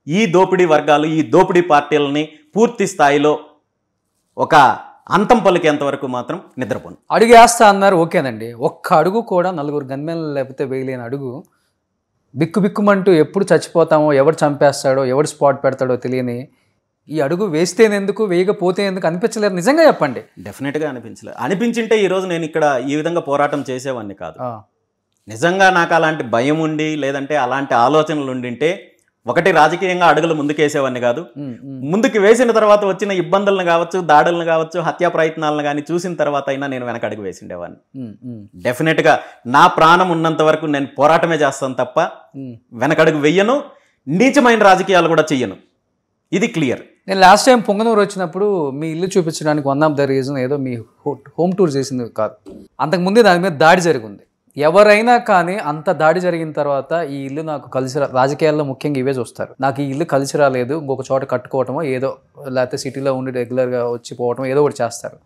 ఈ దోపిడీ వర్గాలు, ఈ దోపిడీ పార్టీలని పూర్తి స్థాయిలో ఒక అంతం పలికేంత వరకు మాత్రం నిద్రపోను. అడుగు వేస్తా అన్నారు, ఓకేనండి. ఒక్క అడుగు కూడా నలుగురు గన్మెన్లు లేకపోతే వేయలేని అడుగు, బిక్కుబిక్కుమంటూ ఎప్పుడు చచ్చిపోతామో, ఎవడు చంపేస్తాడో, ఎవడు స్పాట్ పెడతాడో తెలియని ఈ అడుగు వేస్తేనెందుకు వేయకపోతే ఎందుకు అనిపించలేదు? నిజంగా చెప్పండి. డెఫినెట్గా అనిపించలేదు. అనిపించింటే ఈరోజు నేను ఇక్కడ ఈ విధంగా పోరాటం చేసేవాడిని కాదు. నిజంగా నాకు అలాంటి భయం ఉండి లేదంటే అలాంటి ఆలోచనలు ఉండింటే ఒకటి రాజకీయంగా అడుగులు ముందుకేసేవాడిని కాదు. ముందుకు వేసిన తర్వాత వచ్చిన ఇబ్బందులను కావచ్చు, దాడులను కావచ్చు, హత్యా ప్రయత్నాలను కానీ చూసిన తర్వాత అయినా నేను వెనక అడుగు వేసిండేవాడిని. డెఫినెట్గా నా ప్రాణం ఉన్నంత వరకు నేను పోరాటమే చేస్తాను తప్ప వెనకడుగు వెయ్యను, నీచమైన రాజకీయాలు కూడా చెయ్యను. ఇది క్లియర్. నేను లాస్ట్ టైం పొంగనూరు వచ్చినప్పుడు మీ ఇల్లు చూపించడానికి వన్ ఆఫ్ ద రీజన్ ఏదో మీ హోమ్ టూర్ చేసింది కాదు, అంతకుముందే దాని మీద దాడి జరిగింది. ఎవరైనా కానీ అంత దాడి జరిగిన తర్వాత ఈ ఇల్లు నాకు కలిసి రాజకీయాల్లో ముఖ్యంగా ఇవే చూస్తారు, నాకు ఈ ఇల్లు కలిసి రాలేదు, ఇంకొక చోట కట్టుకోవటమో ఏదో, లేకపోతే సిటీలో ఉండి రెగ్యులర్గా వచ్చి పోవటం ఏదో ఒకటి చేస్తారు.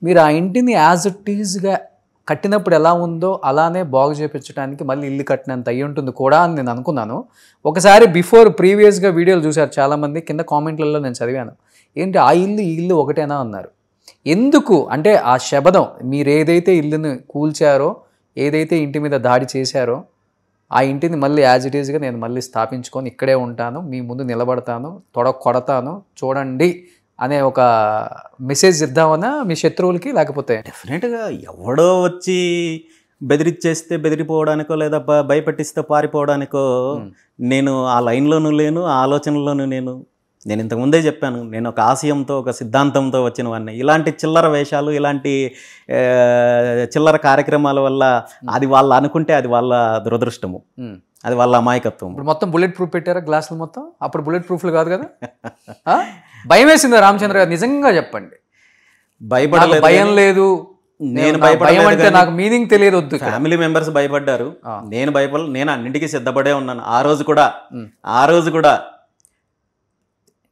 మీరు ఆ ఇంటిని యాజ్ ఇట్ ఈజ్గా కట్టినప్పుడు ఎలా ఉందో అలానే బాగు చేయించడానికి మళ్ళీ ఇల్లు కట్టినంత అయ్యి ఉంటుంది కూడా అని నేను అనుకున్నాను. ఒకసారి ప్రీవియస్గా వీడియోలు చూశారు చాలామంది, కింద కామెంట్లలో నేను చదివాను, ఏంటి ఆ ఇల్లు ఈ ఇల్లు ఒకటేనా అన్నారు. ఎందుకు అంటే ఆ శబదం, మీరు ఏదైతే ఇల్లుని కూల్చారో, ఏదైతే ఇంటి మీద దాడి చేశారో ఆ ఇంటిని మళ్ళీ యాజ్ ఇట్ ఈజ్గా నేను మళ్ళీ స్థాపించుకొని ఇక్కడే ఉంటాను, మీ ముందు నిలబడతాను, కొడతాను చూడండి అనే ఒక మెసేజ్ ఇద్దామన్నా మీ శత్రువులకి? లేకపోతే డెఫినెట్గా ఎవడో వచ్చి బెదిరిచ్చేస్తే బెదిరిపోవడానికో లేదా భయపెట్టిస్తే పారిపోవడానికో నేను ఆ లైన్లోనూ లేను, ఆ ఆలోచనలోనూ నేను ఇంతకుముందే చెప్పాను, నేను ఒక ఆశయంతో ఒక సిద్ధాంతంతో వచ్చిన వాడిని. ఇలాంటి చిల్లర వేషాలు, ఇలాంటి చిల్లర కార్యక్రమాల వల్ల అది వాళ్ళు అనుకుంటే అది వాళ్ళ దురదృష్టము, అది వాళ్ళ అమాయకత్వం. ఇప్పుడు మొత్తం బుల్లెట్ ప్రూఫ్ పెట్టారా గ్లాసులు మొత్తం? అప్పుడు బుల్లెట్ ప్రూఫ్లు కాదు కదా. భయం వేసిందా రామచంద్ర గారు? నిజంగా చెప్పండి. భయపడలేదు, భయం లేదు, నేను భయం అంటే నాకు మీనింగ్ తెలియదు. వద్దు, ఫ్యామిలీ మెంబర్స్ భయపడ్డారు, నేను భయపడలేదు. నేను అన్నింటికీ సిద్ధపడే ఉన్నాను. ఆ రోజు కూడా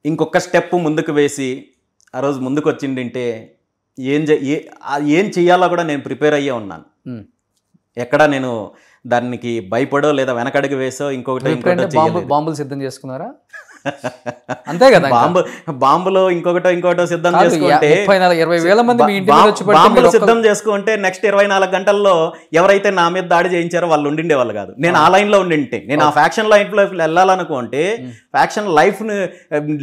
ఇంకొక స్టెప్ ముందుకు వేసి ఆ రోజు ముందుకు వచ్చిండింటే ఏం చెయ్యాలో కూడా నేను ప్రిపేర్ అయ్యే ఉన్నాను. ఎక్కడ నేను దానికి భయపడో లేదా వెనకడుగు వేసో ఇంకొకటి బాంబులు సిద్ధం చేసుకున్నారా? అంతే కదా, బాంబులో ఇంకోటో సిద్ధం చేసుకుంటే 20,000 మంది మీ ఇంటి మీద వచ్చి బాంబులు సిద్ధం చేసుకుంటే నెక్స్ట్ 24 గంటల్లో ఎవరైతే నా మీద దాడి చేయించారో వాళ్ళు ఉండిండే వాళ్ళు కాదు. నేను ఆ లైన్ లో ఉండింటే, నేను ఆ ఫ్యాక్షన్ లైఫ్ లో వెళ్ళాలనుకుంటే, ఫ్యాక్షన్ లైఫ్ ని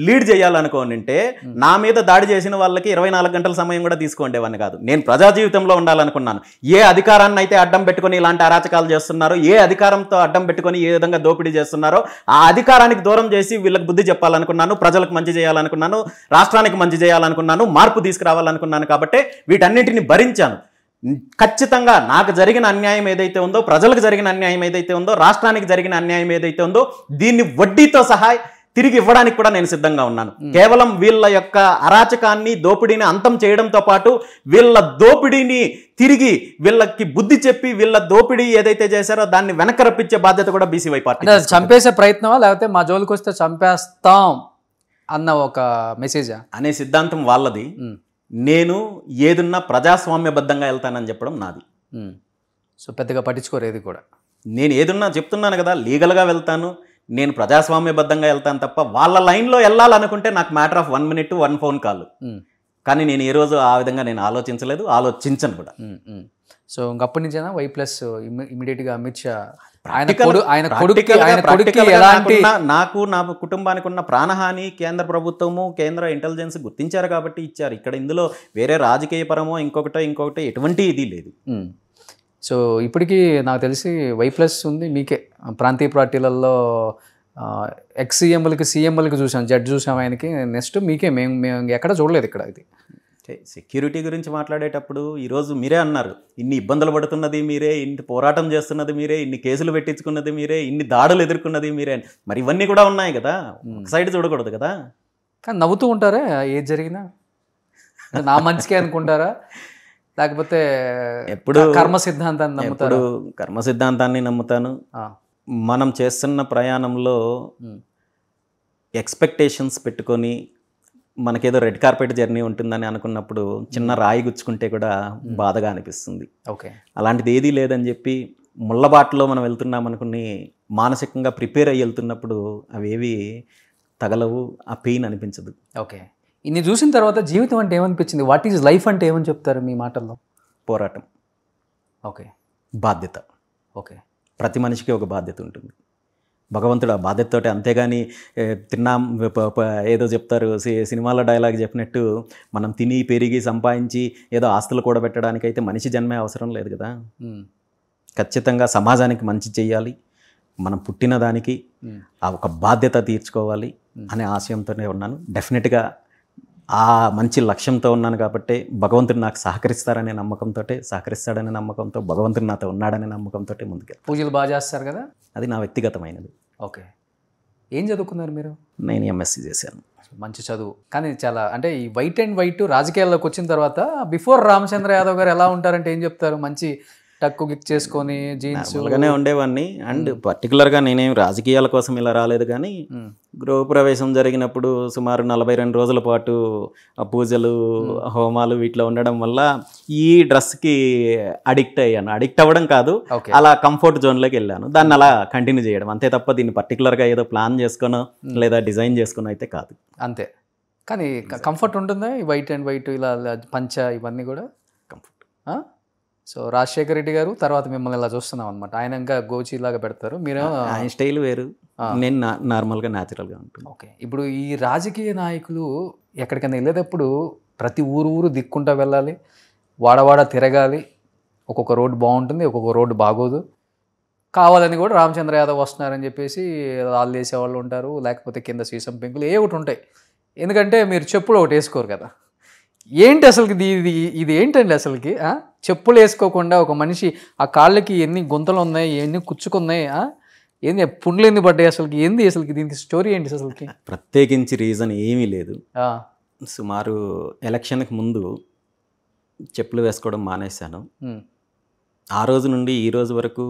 లీడ్ చేయాలనుకుంటే నా మీద దాడి చేసిన వాళ్ళకి 24 గంటల సమయం కూడా తీసుకుండేవాడిని కాదు. నేను ప్రజా జీవితంలో ఉండాలనుకున్నాను. ఏ అధికారాన్ని అయితే అడ్డం పెట్టుకుని ఇలాంటి అరాచకాలు చేస్తున్నారో, ఏ అధికారంతో అడ్డం పెట్టుకుని ఏ విధంగా దోపిడీ చేస్తున్నారో ఆ అధికారానికి దూరం చేసి వీళ్ళకి బుద్ధి చెప్పాలనుకున్నాను, ప్రజలకు మంచి చేయాలనుకున్నాను, రాష్ట్రానికి మంచి చేయాలనుకున్నాను, మార్పు తీసుకురావాలనుకున్నాను. కాబట్టి వీటన్నిటిని భరించాను. ఖచ్చితంగా నాకు జరిగిన అన్యాయం ఏదైతే ఉందో, ప్రజలకు జరిగిన అన్యాయం ఏదైతే ఉందో, రాష్ట్రానికి జరిగిన అన్యాయం ఏదైతే ఉందో దీన్ని వడ్డీతో సహా తిరిగి ఇవ్వడానికి కూడా నేను సిద్ధంగా ఉన్నాను. కేవలం వీళ్ళ యొక్క అరాచకాన్ని, దోపిడీని అంతం చేయడంతో పాటు వీళ్ళ దోపిడీని తిరిగి వీళ్ళకి బుద్ధి చెప్పి వీళ్ళ దోపిడీ ఏదైతే చేశారో దాన్ని వెనక్కి రప్పించే బాధ్యత కూడా బీసీవై పార్టీ. చంపేసే ప్రయత్నమా లేకపోతే మా జోలికి వస్తే చంపేస్తాం అన్న ఒక మెసేజా అనే సిద్ధాంతం వాళ్ళది. నేను ఏదున్నా ప్రజాస్వామ్యబద్ధంగా వెళ్తానని చెప్పడం నాది. సో పెద్దగా పట్టించుకోరేది కూడా. నేను ఏదున్నా చెప్తున్నాను కదా, లీగల్గా వెళ్తాను, నేను ప్రజాస్వామ్యబద్ధంగా వెళ్తాను తప్ప వాళ్ళ లైన్లో వెళ్ళాలనుకుంటే నాకు matter of 1 minute 1 phone call. కానీ నేను ఏ రోజు ఆ విధంగా నేను ఆలోచించలేదు, ఆలోచించను కూడా. సో ఇంకప్పటి నుంచేనా Y+ ఇమీడియట్గా అమిత్ షా నాకు నా కుటుంబానికి ఉన్న ప్రాణహాని కేంద్ర ప్రభుత్వము కేంద్ర ఇంటెలిజెన్స్ గుర్తించారు కాబట్టి ఇచ్చారు. ఇక్కడ ఇందులో వేరే రాజకీయ పరమో ఇంకొకటి ఎటువంటి ఇది లేదు. సో ఇప్పటికీ నాకు తెలిసి Y+ ఉంది మీకే. ప్రాంతీయ పార్టీలలో సీఎంలకి చూసాం, జడ్జి చూసాం ఆయనకి. నెక్స్ట్ మీకే. మేము ఎక్కడ చూడలేదు ఇక్కడ. ఇది సెక్యూరిటీ గురించి మాట్లాడేటప్పుడు ఈరోజు మీరే అన్నారు, ఇన్ని ఇబ్బందులు పడుతున్నది మీరే, ఇన్ని పోరాటం చేస్తున్నది మీరే, ఇన్ని కేసులు పెట్టించుకున్నది మీరే, ఇన్ని దాడులు ఎదుర్కొన్నది మీరే. మరి ఇవన్నీ కూడా ఉన్నాయి కదా, ఒక సైడ్ చూడకూడదు కదా. కానీ నవ్వుతూ ఉంటారా ఏది జరిగినా? నా మంచికే అనుకుంటారా, లేకపోతే ఎప్పుడు కర్మ సిద్ధాంతాన్ని నమ్ముతారు? కర్మ సిద్ధాంతాన్ని నమ్ముతాను. మనం చేస్తున్న ప్రయాణంలో ఎక్స్పెక్టేషన్స్ పెట్టుకొని మనకేదో రెడ్ కార్పెట్ జర్నీ ఉంటుందని అనుకున్నప్పుడు చిన్న రాయి గుచ్చుకుంటే కూడా బాధగా అనిపిస్తుంది. ఓకే, అలాంటిది ఏదీ లేదని చెప్పి ముళ్ళబాటలో మనం వెళ్తున్నాం అనుకుని మానసికంగా ప్రిపేర్ అయ్యి వెళ్తున్నప్పుడు అవేవి తగలవు, ఆ పెయిన్ అనిపించదు. ఓకే, ఇన్ని చూసిన తర్వాత జీవితం అంటే ఏమనిపించింది? వాట్ ఈజ్ లైఫ్ అంటే ఏమని చెప్తారు మీ మాటల్లో? పోరాటం. ఓకే, బాధ్యత. ఓకే, ప్రతి మనిషికి ఒక బాధ్యత ఉంటుంది. భగవంతుడు ఆ బాధ్యతతోటి, అంతేగాని తిన్నాం ఏదో చెప్తారు సినిమాలో డైలాగ్ చెప్పినట్టు మనం తిని పెరిగి సంపాదించి ఏదో ఆస్తులు కూడా పెట్టడానికైతే మనిషి జన్మే అవసరం లేదు కదా. ఖచ్చితంగా సమాజానికి మంచి చేయాలి, మనం పుట్టిన దానికి ఆ ఒక బాధ్యత తీర్చుకోవాలి అనే ఆశయంతోనే ఉన్నాను. డెఫినెట్గా ఆ మంచి లక్ష్యంతో ఉన్నాను కాబట్టి భగవంతుడు నాకు సహకరిస్తారనే సహకరిస్తాడనే నమ్మకంతో, భగవంతుడు నాతో ఉన్నాడనే నమ్మకంతో ముందుకు. పూజలు బాగా చేస్తారు కదా? అది నా వ్యక్తిగతమైనది. ఓకే, ఏం చదువుకున్నారు మీరు? నేను MSc చేశాను. మంచి చదువు. కానీ చాలా అంటే ఈ వైట్ రాజకీయాల్లోకి వచ్చిన తర్వాత బిఫోర్ రామచంద్ర యాదవ్ గారు ఎలా ఉంటారంటే ఏం చెప్తారు? మంచి టక్కు గిక్ చేసుకొని జీన్స్గానే ఉండేవాడిని. అండ్ పర్టికులర్గా నేనేం రాజకీయాల కోసం ఇలా రాలేదు, కానీ గృహప్రవేశం జరిగినప్పుడు సుమారు 42 రోజుల పాటు పూజలు హోమాలు వీటిలో ఉండడం వల్ల ఈ డ్రెస్కి అడిక్ట్ అయ్యాను. అడిక్ట్ అవ్వడం కాదు, అలా కంఫర్ట్ జోన్లోకి వెళ్ళాను. దాన్ని అలా కంటిన్యూ చేయడం అంతే తప్ప దీన్ని పర్టికులర్గా ఏదో ప్లాన్ చేసుకునో లేదా డిజైన్ చేసుకునో అయితే కాదు. అంతే. కానీ కంఫర్ట్ ఉంటుందా ఈ వైట్ ఇలా పంచ ఇవన్నీ కూడా? కంఫర్ట్. సో రాజశేఖర రెడ్డి గారు తర్వాత మిమ్మల్ని ఇలా చూస్తున్నాం అనమాట. ఆయన ఇంకా గోచీలాగా పెడతారు, మీరు ఆయన స్టైల్ వేరు, నేను నార్మల్గా న్యాచురల్గా ఉంటుంది. ఓకే, ఇప్పుడు ఈ రాజకీయ నాయకులు ఎక్కడికైనా వెళ్ళేటప్పుడు ప్రతి ఊరు దిక్కుంటా వెళ్ళాలి, వాడవాడ తిరగాలి. ఒక్కొక్క రోడ్డు బాగుంటుంది, ఒక్కొక్క రోడ్డు బాగోదు. కావాలని కూడా రామచంద్ర యాదవ్ వస్తున్నారని చెప్పేసి రాళ్ళు వేసేవాళ్ళు ఉంటారు, లేకపోతే కింద సీసం పెంకులు ఏ ఒకటి ఉంటాయి. ఎందుకంటే మీరు చెప్పులు ఒకటి వేసుకోరు కదా. ఏంటి అసలుకి ఇది ఏంటండి అసలుకి? చెప్పులు వేసుకోకుండా ఒక మనిషి ఆ కాళ్ళకి ఎన్ని గుంతలు ఉన్నాయి, ఎన్ని కుచ్చుకున్నాయి, ఏంది పుండ్లు ఎన్ని పడ్డాయి, అసలుకి దీనికి స్టోరీ ఏంటి అసలుకి? ప్రత్యేకించి రీజన్ ఏమీ లేదు. సుమారు ఎలక్షన్కి ముందు చెప్పులు వేసుకోవడం మానేశాను. ఆ రోజు నుండి ఈ రోజు వరకు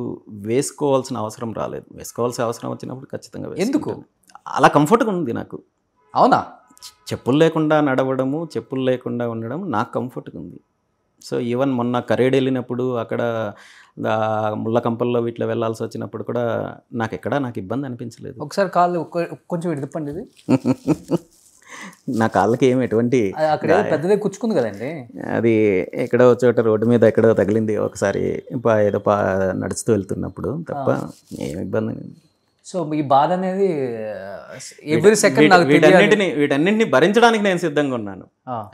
వేసుకోవాల్సిన అవసరం రాలేదు. వేసుకోవాల్సిన అవసరం వచ్చినప్పుడు ఖచ్చితంగా. ఎందుకు? అలా కంఫర్ట్గా ఉంది నాకు. అవునా? చెప్పులు లేకుండా నడవడము, చెప్పులు లేకుండా ఉండడం నాకు కంఫర్ట్గా ఉంది. సో ఈవెన్ మొన్న కరేడ్ వెళ్ళినప్పుడు అక్కడ ముళ్ళ కంపల్లో వీటిలో వెళ్ళాల్సి వచ్చినప్పుడు కూడా నాకు ఇబ్బంది అనిపించలేదు. ఒకసారి కాళ్ళు కొంచెం విడిదిప్పండి. ఇది నా కాళ్ళకి ఏమి ఎటువంటి పెద్దదే కుచ్చుకుంది కదండి. అది ఎక్కడో చోట రోడ్డు మీద ఎక్కడో తగిలింది ఒకసారి, ఏదో నడుస్తూ వెళ్తున్నప్పుడు తప్ప ఏమి ఇబ్బంది. సో ఈ బాధ అనేది ఎవ్రీ సెకండ్ వీటన్నింటినీ భరించడానికి నేను సిద్ధంగా ఉన్నాను.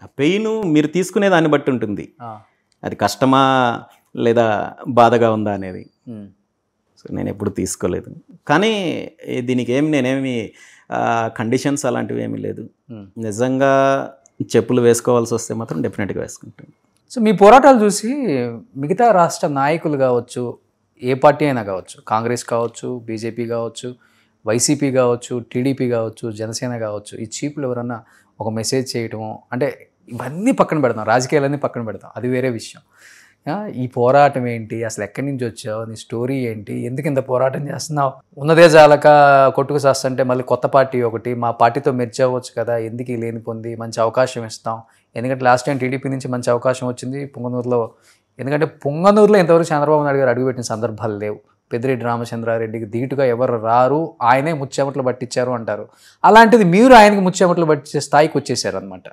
ఆ పెయిన్ మీరు తీసుకునే దాన్ని బట్టి ఉంటుంది, అది కష్టమా లేదా బాధగా ఉందా అనేది. సో నేను ఎప్పుడు తీసుకోలేదు. కానీ దీనికి నేనేమి కండిషన్స్ అలాంటివి ఏమీ లేదు. నిజంగా చెప్పులు వేసుకోవాల్సి వస్తే మాత్రం డెఫినెట్గా వేసుకుంటాను. సో మీ పోరాటాలు చూసి మిగతా రాష్ట్ర నాయకులు కావచ్చు, ఏ పార్టీ అయినా కావచ్చు, కాంగ్రెస్ కావచ్చు, బీజేపీ కావచ్చు, వైసీపీ కావచ్చు, టీడీపీ కావచ్చు, జనసేన కావచ్చు, ఈ చీపులు ఎవరన్నా ఒక మెసేజ్ చేయటం, అంటే ఇవన్నీ పక్కన పెడతాం, రాజకీయాలన్నీ పక్కన పెడతాం, అది వేరే విషయం. ఈ పోరాటం ఏంటి, అసలు ఎక్కడి నుంచి వచ్చావు, నీ స్టోరీ ఏంటి, ఎందుకు ఇంత పోరాటం చేస్తున్నావు, ఉన్నదే జాలక కొట్టుకు చేస్తుంటే మళ్ళీ కొత్త పార్టీ ఒకటి, మా పార్టీతో మెర్జ్ అవ్వచ్చు కదా, ఎందుకు ఈ లేని పొంది, మంచి అవకాశం ఇస్తాం. ఎందుకంటే లాస్ట్ టైం టీడీపీ నుంచి మంచి అవకాశం వచ్చింది పుంగనూరులో. ఎందుకంటే పుంగనూరులో ఇంతవరకు చంద్రబాబు నాయుడు గారు అడుగుపెట్టిన సందర్భాలు లేవు. పెద్దిరెడ్డి రామచంద్రారెడ్డికి ధీటుగా ఎవరు రారు, ఆయనే ముచ్చెమట్లు పట్టించారు అంటారు. అలాంటిది మీరు ఆయనకి ముచ్చెమట్లు పట్టించే స్థాయికి వచ్చేసారు అనమాట.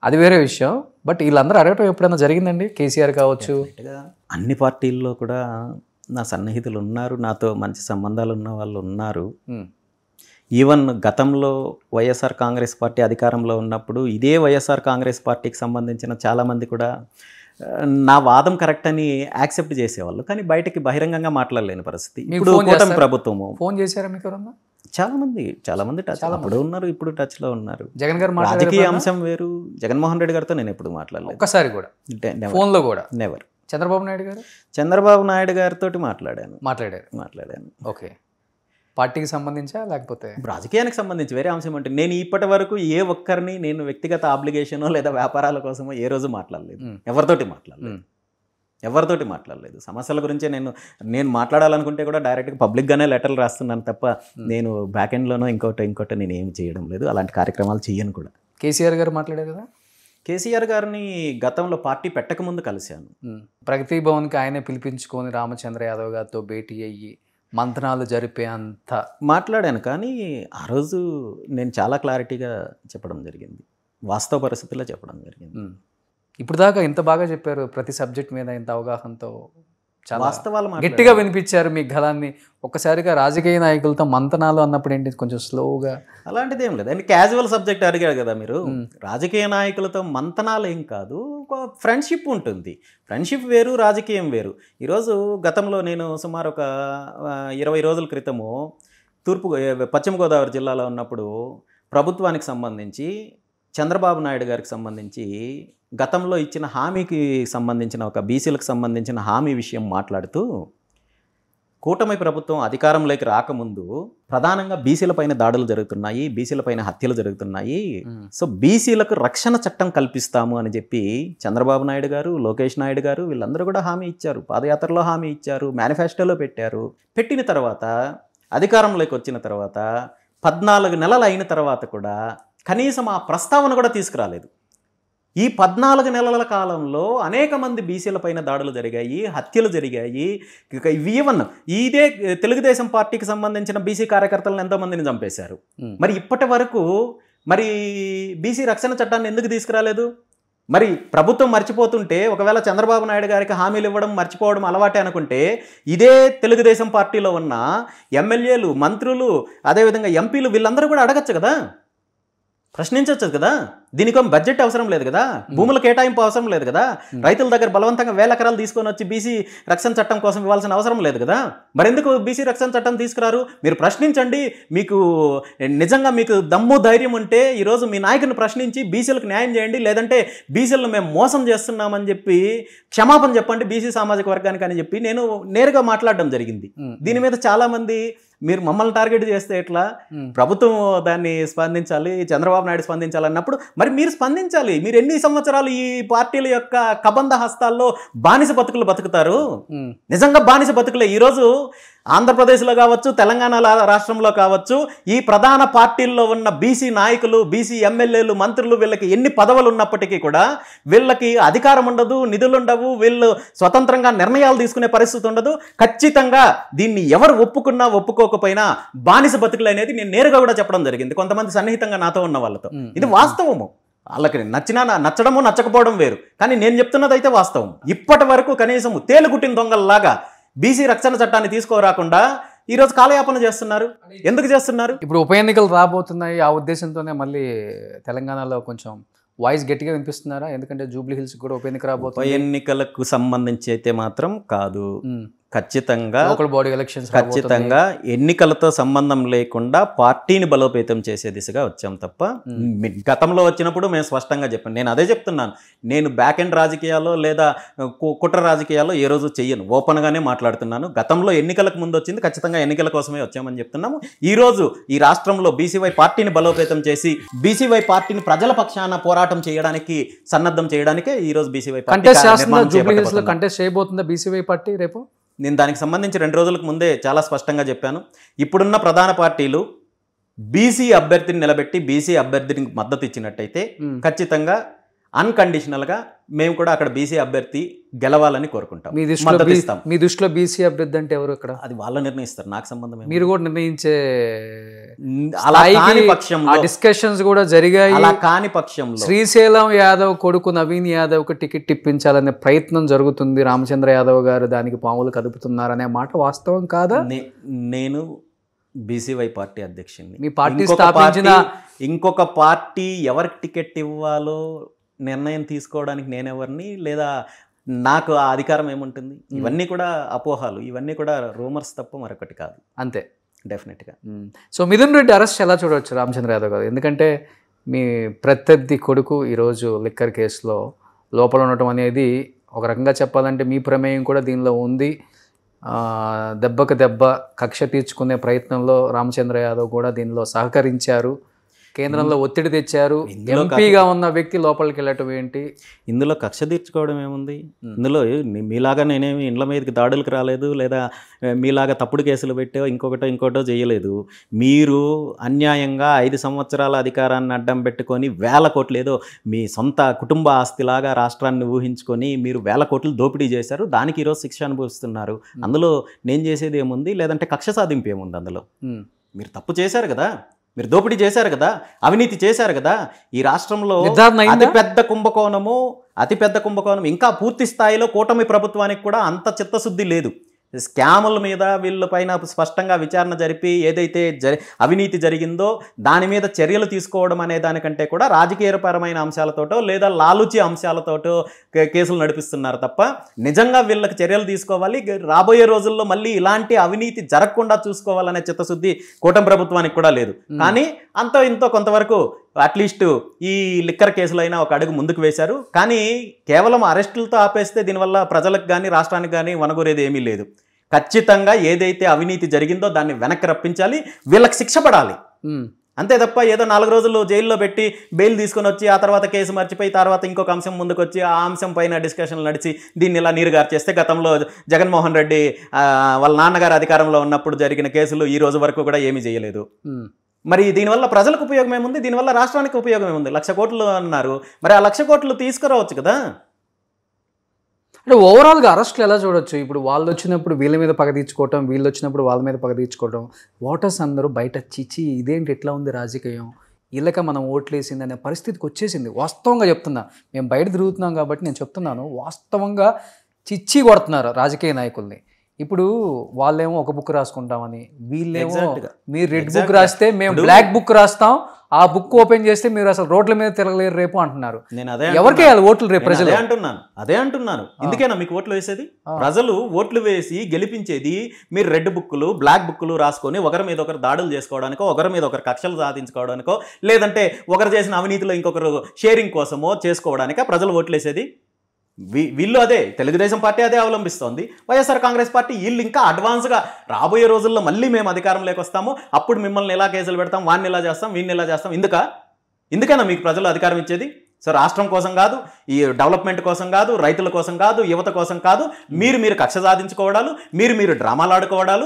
అది వేరే విషయం. బట్ వీళ్ళందరూ అడగటం ఎప్పుడైనా జరిగిందండి? కేసీఆర్ కావచ్చు, అన్ని పార్టీల్లో కూడా నా సన్నిహితులు ఉన్నారు, నాతో మంచి సంబంధాలు ఉన్న వాళ్ళు ఉన్నారు. ఈవెన్ గతంలో వైఎస్ఆర్ కాంగ్రెస్ పార్టీ అధికారంలో ఉన్నప్పుడు ఇదే వైఎస్ఆర్ కాంగ్రెస్ పార్టీకి సంబంధించిన చాలామంది కూడా నా వాదం కరెక్ట్ అని యాక్సెప్ట్ చేసేవాళ్ళు, కానీ బయటకి బహిరంగంగా మాట్లాడలేని పరిస్థితి. ఇప్పుడు కూటమి ప్రభుత్వము ఫోన్ చేశారా మీకు ఎవరన్నా? చాలా మంది టచ్ అప్పుడు ఉన్నారు, ఇప్పుడు టచ్ లో ఉన్నారు. జగన్ గారు రాజకీయ అంశం వేరు. జగన్మోహన్ రెడ్డి గారితో నేను ఎప్పుడు మాట్లాడలేదు ఒక్కసారి కూడా, ఫోన్ లో కూడా నెవర్. చంద్రబాబు నాయుడు గారితో మాట్లాడాను. ఓకే. పార్టీకి సంబంధించా లేకపోతే రాజకీయానికి సంబంధించి వేరే అంశం అంటే నేను ఇప్పటి వరకు ఏ ఒక్కరిని నేను వ్యక్తిగత ఆబ్లిగేషనో లేదా వ్యాపారాల కోసమో ఏ రోజు మాట్లాడలేదు, ఎవరితోటి మాట్లాడలేదు. సమస్యల గురించే నేను మాట్లాడాలనుకుంటే కూడా డైరెక్ట్గా పబ్లిక్గానే లెటర్లు రాస్తున్నాను తప్ప నేను బ్యాక్ ఎండ్లోనో ఇంకోటి నేను ఏమి చేయడం లేదు. అలాంటి కార్యక్రమాలు చేయను కూడా. కేసీఆర్ గారు మాట్లాడారు కదా? కేసీఆర్ గారిని గతంలో పార్టీ పెట్టకముందు కలిశాను. ప్రగతి భవన్కి ఆయనే పిలిపించుకొని రామచంద్ర యాదవ్ గారితో భేటీ అయ్యి మంతనాలు జరిపే అంత మాట్లాడాను. కానీ ఆ రోజు నేను చాలా క్లారిటీగా చెప్పడం జరిగింది, వాస్తవ పరిస్థితుల్లో చెప్పడం జరిగింది. ఇప్పుడు దాకా ఇంత బాగా చెప్పారు, ప్రతి సబ్జెక్ట్ మీద ఇంత అవగాహనతో చాలా వాస్తవాలు గట్టిగా వినిపించారు మీ గలాన్ని. ఒక్కసారిగా రాజకీయ నాయకులతో మంతనాలు అన్నప్పుడు ఏంటి కొంచెం స్లోగా? అలాంటిది ఏం లేదు. అండ్ క్యాజువల్ సబ్జెక్ట్ అడిగాడు కదా మీరు. రాజకీయ నాయకులతో మంతనాలు ఏం కాదు, ఒక ఫ్రెండ్షిప్ ఉంటుంది. ఫ్రెండ్షిప్ వేరు, రాజకీయం వేరు. ఈరోజు గతంలో నేను సుమారు ఒక 20 రోజుల క్రితము పశ్చిమ గోదావరి జిల్లాలో ఉన్నప్పుడు ప్రభుత్వానికి సంబంధించి చంద్రబాబు నాయుడు గారికి సంబంధించి గతంలో ఇచ్చిన హామీకి సంబంధించిన ఒక బీసీలకు సంబంధించిన హామీ విషయం మాట్లాడుతూ, కూటమి ప్రభుత్వం అధికారంలోకి రాకముందు ప్రధానంగా బీసీలపైన దాడులు జరుగుతున్నాయి, బీసీలపైన హత్యలు జరుగుతున్నాయి, సో బీసీలకు రక్షణ చట్టం కల్పిస్తాము అని చెప్పి చంద్రబాబు నాయుడు గారు, లోకేష్ నాయుడు గారు వీళ్ళందరూ కూడా హామీ ఇచ్చారు. పాదయాత్రలో హామీ ఇచ్చారు, మేనిఫెస్టోలో పెట్టారు. పెట్టిన తర్వాత అధికారంలోకి వచ్చిన తర్వాత 14 నెలలు అయిన తర్వాత కూడా కనీసం ఆ ప్రస్తావన కూడా తీసుకురాలేదు. ఈ 14 నెలల కాలంలో అనేక మంది బీసీలపైన దాడులు జరిగాయి, హత్యలు జరిగాయి. ఈవెన్ ఇదే తెలుగుదేశం పార్టీకి సంబంధించిన బీసీ కార్యకర్తలను ఎంతోమందిని చంపేశారు. మరి ఇప్పటి వరకు మరి బీసీ రక్షణ చట్టాన్ని ఎందుకు తీసుకురాలేదు? మరి ప్రభుత్వం మర్చిపోతుంటే, ఒకవేళ చంద్రబాబు నాయుడు గారికి హామీలు ఇవ్వడం మర్చిపోవడం అలవాటే అనుకుంటే, ఇదే తెలుగుదేశం పార్టీలో ఉన్న ఎమ్మెల్యేలు, మంత్రులు, అదేవిధంగా ఎంపీలు వీళ్ళందరూ కూడా అడగచ్చు కదా, ప్రశ్నించవచ్చు కదా. దీనికి బడ్జెట్ అవసరం లేదు కదా, భూముల కేటాయింపు అవసరం లేదు కదా, రైతుల దగ్గర బలవంతంగా 1000 ఎకరాలు తీసుకొని వచ్చి బీసీ రక్షణ చట్టం కోసం ఇవ్వాల్సిన అవసరం లేదు కదా. మరెందుకు బీసీ రక్షణ చట్టం తీసుకురారు? మీరు ప్రశ్నించండి. మీకు నిజంగా మీకు దమ్ము ధైర్యం ఉంటే ఈరోజు మీ నాయకుని ప్రశ్నించి బీసీలకు న్యాయం చేయండి, లేదంటే బీసీలను మేము మోసం చేస్తున్నామని చెప్పి క్షమాపణ చెప్పండి బీసీ సామాజిక వర్గానికి అని చెప్పి నేను నేరుగా మాట్లాడడం జరిగింది. దీని మీద చాలామంది మీరు మమ్మల్ని టార్గెట్ చేస్తే ఎట్లా, ప్రభుత్వం దాన్ని స్పందించాలి, చంద్రబాబు నాయుడు స్పందించాలి అన్నప్పుడు మరి మీరు స్పందించాలి. మీరు ఎన్ని సంవత్సరాలు ఈ పార్టీల యొక్క కబంధ హస్తాల్లో బానిస బతుకులు బతుకుతారు? నిజంగా బానిస బతుకులే. ఈరోజు ఆంధ్రప్రదేశ్లో కావచ్చు, తెలంగాణ రాష్ట్రంలో కావచ్చు, ఈ ప్రధాన పార్టీల్లో ఉన్న బీసీ నాయకులు, బీసీ ఎమ్మెల్యేలు, మంత్రులు వీళ్ళకి ఎన్ని పదవులు ఉన్నప్పటికీ కూడా వీళ్ళకి అధికారం ఉండదు, నిధులు ఉండవు, వీళ్ళు స్వతంత్రంగా నిర్ణయాలు తీసుకునే పరిస్థితి ఉండదు. ఖచ్చితంగా దీన్ని ఎవరు ఒప్పుకున్నా ఒప్పుకోకపోయినా బానిస బతుకులు అనేది నేను నేరుగా కూడా చెప్పడం జరిగింది కొంతమంది సన్నిహితంగా నాతో ఉన్న వాళ్ళతో. ఇది వాస్తవము. వాళ్ళకి నచ్చడము నచ్చకపోవడం వేరు, కానీ నేను చెప్తున్నది అయితే వాస్తవం. ఇప్పటి వరకు కనీసం తేలుగుట్టిన దొంగల్లాగా బీసీ రక్షణ చట్టాన్ని తీసుకోరాకుండా ఈరోజు కాలయాపన చేస్తున్నారు. ఎందుకు చేస్తున్నారు? ఇప్పుడు ఉప ఎన్నికలు రాబోతున్నాయి, ఆ ఉద్దేశంతోనే మళ్ళీ తెలంగాణలో కొంచెం వాయిస్ గట్టిగా వినిపిస్తున్నారా? ఎందుకంటే జూబ్లీ హిల్స్ కూడా ఉప ఎన్నిక రాబోతుంది. ఉప ఎన్నికలకు సంబంధించి అయితే మాత్రం కాదు, ఖచ్చితంగా లోకల్ బాడీ ఎలక్షన్స్ ఖచ్చితంగా ఎన్నికలతో సంబంధం లేకుండా పార్టీని బలోపేతం చేసే దిశగా వచ్చాం తప్ప గతంలో వచ్చినప్పుడు మేము స్పష్టంగా చెప్పాను. నేను అదే చెప్తున్నాను, నేను బ్యాక్ ఎండ్ రాజకీయాల్లో లేదా కుట్ర రాజకీయాల్లో ఏ రోజు చెయ్యను, ఓపెన్గానే మాట్లాడుతున్నాను. గతంలో ఎన్నికలకు ముందు వచ్చింది, ఖచ్చితంగా ఎన్నికల కోసమే వచ్చామని చెప్తున్నాము. ఈ రోజు ఈ రాష్ట్రంలో బీసీవై పార్టీని బలోపేతం చేసి బీసీవై పార్టీని ప్రజల పక్షాన పోరాటం చేయడానికి సన్నద్ధం చేయడానికే ఈ రోజు బీసీవై కంటెస్ట్ చేయబోతుందా బీసీవై పార్టీ రేపు? నేను దానికి సంబంధించి 2 రోజులకు ముందే చాలా స్పష్టంగా చెప్పాను. ఇప్పుడున్న ప్రధాన పార్టీలు బీసీ అభ్యర్థిని నిలబెట్టి బీసీ అభ్యర్థిని మద్దతు ఇచ్చినట్టయితే ఖచ్చితంగా అన్కండిషనల్గా మేము కూడా అక్కడ బీసీ అభ్యర్థి గెలవాలని కోరుకుంటాం. మీ దృష్టిలో బీసీ అభ్యర్థి అంటే ఎవరు? అక్కడ అది వాళ్ళు నిర్ణయిస్తారు, నాకు సంబంధం. మీరు కూడా నిర్ణయించే అలా కాని పక్షంలో డిస్కషన్స్ కూడా జరిగాయి. అలా కాని పక్షంలో శ్రీశైలం యాదవ్ కొడుకు నవీన్ యాదవ్కు టికెట్ ఇప్పించాలనే ప్రయత్నం జరుగుతుంది, రామచంద్ర యాదవ్ గారు దానికి పాములు కదుపుతున్నారనే మాట వాస్తవం కాదా? నేను బీసీవై పార్టీ అధ్యక్షుడిని. మీ పార్టీ స్థాపించిన ఇంకొక పార్టీ ఎవరికి టికెట్ ఇవ్వాలో నిర్ణయం తీసుకోవడానికి నేనెవరిని, లేదా నాకు ఆ అధికారం ఏముంటుంది? ఇవన్నీ కూడా అపోహాలు, ఇవన్నీ కూడా రూమర్స్ తప్ప మరొకటి కాదు. అంతే, డెఫినెట్గా. సో మిథున్ రెడ్డి అరెస్ట్ ఎలా చూడవచ్చు రామచంద్ర యాదవ్ గారు? ఎందుకంటే మీ ప్రత్యర్థి కొడుకు ఈరోజు లిక్కర్ కేసులో లోపల ఉండటం అనేది ఒక రకంగా చెప్పాలంటే మీ ప్రమేయం కూడా దీనిలో ఉంది. దెబ్బకు దెబ్బ కక్ష తీర్చుకునే ప్రయత్నంలో రామచంద్ర యాదవ్ కూడా దీనిలో సహకరించారు, కేంద్రంలో ఒత్తిడి తెచ్చారు. ఎంపీగా ఉన్న వ్యక్తి లోపలికి వెళ్ళటం ఏంటి? ఇందులో కక్ష తీర్చుకోవడం ఏముంది? ఇందులో మీలాగా నేనేమి ఇండ్ల మీదకి దాడులకు రాలేదు, లేదా మీలాగా తప్పుడు కేసులు పెట్టో ఇంకోటో చేయలేదు. మీరు అన్యాయంగా 5 సంవత్సరాల అధికారాన్ని అడ్డం పెట్టుకొని 1000 కోట్లు, ఏదో మీ సొంత కుటుంబ ఆస్తిలాగా రాష్ట్రాన్ని ఊహించుకొని మీరు 1000 కోట్లు దోపిడీ చేశారు. దానికి ఈరోజు శిక్ష అనుభవిస్తున్నారు. అందులో నేను చేసేది ఏముంది? లేదంటే కక్ష సాధింపు ఏముంది? అందులో మీరు తప్పు చేశారు కదా, మీరు దోపిడీ చేశారు కదా, అవినీతి చేశారు కదా. ఈ రాష్ట్రంలో అతిపెద్ద కుంభకోణం ఇంకా పూర్తి స్థాయిలో కూటమి ప్రభుత్వానికి కూడా అంత చిత్తశుద్ధి లేదు. స్కాముల మీద వీళ్ళపైన స్పష్టంగా విచారణ జరిపి ఏదైతే అవినీతి జరిగిందో దాని మీద చర్యలు తీసుకోవడం అనే దానికంటే కూడా రాజకీయపరమైన అంశాలతోటో లేదా లాలుచి అంశాలతోటో కేసులు నడిపిస్తున్నారు తప్ప నిజంగా వీళ్ళకి చర్యలు తీసుకోవాలి, రాబోయే రోజుల్లో మళ్ళీ ఇలాంటి అవినీతి జరగకుండా చూసుకోవాలనే చిత్తశుద్ధి కూటమి ప్రభుత్వానికి కూడా లేదు. కానీ అంతో ఇంతో కొంతవరకు అట్లీస్ట్ ఈ లిక్కర్ కేసులైనా ఒక అడుగు ముందుకు వేశారు. కానీ కేవలం అరెస్టులతో ఆపేస్తే దీనివల్ల ప్రజలకు కానీ రాష్ట్రానికి కానీ వనగూరేది ఏమీ లేదు. ఖచ్చితంగా ఏదైతే అవినీతి జరిగిందో దాన్ని వెనక్కి రప్పించాలి, వీళ్ళకి శిక్ష పడాలి. అంతే తప్ప ఏదో 4 రోజులు జైల్లో పెట్టి బెయిల్ తీసుకొని వచ్చి ఆ తర్వాత కేసు మర్చిపోయి తర్వాత ఇంకొక అంశం ముందుకు వచ్చి ఆ అంశం పైన డిస్కషన్లు నడిచి దీన్ని ఇలా నీరుగారు చేస్తే గతంలో జగన్మోహన్ రెడ్డి వాళ్ళ నాన్నగారు అధికారంలో ఉన్నప్పుడు జరిగిన కేసులు ఈ రోజు వరకు కూడా ఏమీ చేయలేదు. మరి దీనివల్ల ప్రజలకు ఉపయోగం ఏముంది? దీనివల్ల రాష్ట్రానికి ఉపయోగం ఏముంది? 1,00,000 కోట్లు అన్నారు, మరి ఆ 1,00,000 కోట్లు తీసుకురావచ్చు కదా. అంటే ఓవరాల్గా అరెస్ట్లు ఎలా చూడొచ్చు? ఇప్పుడు వాళ్ళు వచ్చినప్పుడు వీళ్ళ మీద పగ తీర్చుకోవటం, వీళ్ళు వచ్చినప్పుడు వాళ్ళ మీద పగ తీర్చుకోవటం, ఓటర్స్ అందరూ బయట చిచి ఇదేంటి ఎట్లా ఉంది రాజకీయం, వీళ్ళక మనం ఓట్లేసింది అనే పరిస్థితికి వచ్చేసింది. వాస్తవంగా చెప్తున్నా, మేము బయట తిరుగుతున్నాం కాబట్టి నేను చెప్తున్నాను, వాస్తవంగా చిచ్చి కొడుతున్నారు రాజకీయ నాయకుల్ని. ఇప్పుడు వాళ్ళేమో ఒక బుక్ రాసుకుంటామని, వీళ్ళేమో మీరు రెడ్ బుక్ రాస్తే మేము బ్లాక్ బుక్ రాస్తాం, ఆ బుక్ ఓపెన్ చేస్తే మీరు అసలు రోడ్ల మీద తిరగలేరు రేపు అంటున్నారు. నేను అదే ఎవరికి వేయాలి ఓట్లు రేపు? ప్రజలు అదే అంటున్నాను. ఇందుకేనా మీకు ఓట్లు వేసేది? ప్రజలు ఓట్లు వేసి గెలిపించేది మీరు రెడ్ బుక్కులు బ్లాక్ బుక్కులు రాసుకొని ఒకరి మీద ఒకరు దాడులు చేసుకోవడానికో, ఒకరి మీద ఒకరు కక్షలు సాధించుకోవడానికో, లేదంటే ఒకరు చేసిన అవినీతిలో ఇంకొకరు షేరింగ్ కోసమో చేసుకోవడానిక ప్రజలు ఓట్లు వేసేది? వీళ్ళు అదే, తెలుగుదేశం పార్టీ అదే అవలంబిస్తోంది. వైఎస్ఆర్ కాంగ్రెస్ పార్టీ వీళ్ళు ఇంకా అడ్వాన్స్గా రాబోయే రోజుల్లో మళ్ళీ మేము అధికారంలోకి వస్తాము, అప్పుడు మిమ్మల్ని ఎలా కేసులు పెడతాం, వాడిని ఎలా చేస్తాం, వీడిని ఎలా చేస్తాం. ఎందుకైనా మీకు ప్రజలు అధికారం ఇచ్చేది? సో రాష్ట్రం కోసం కాదు, ఈ డెవలప్మెంట్ కోసం కాదు, రైతుల కోసం కాదు, యువత కోసం కాదు, మీరు కక్ష సాధించుకోవడాలు, మీరు డ్రామాలు ఆడుకోవడాలు,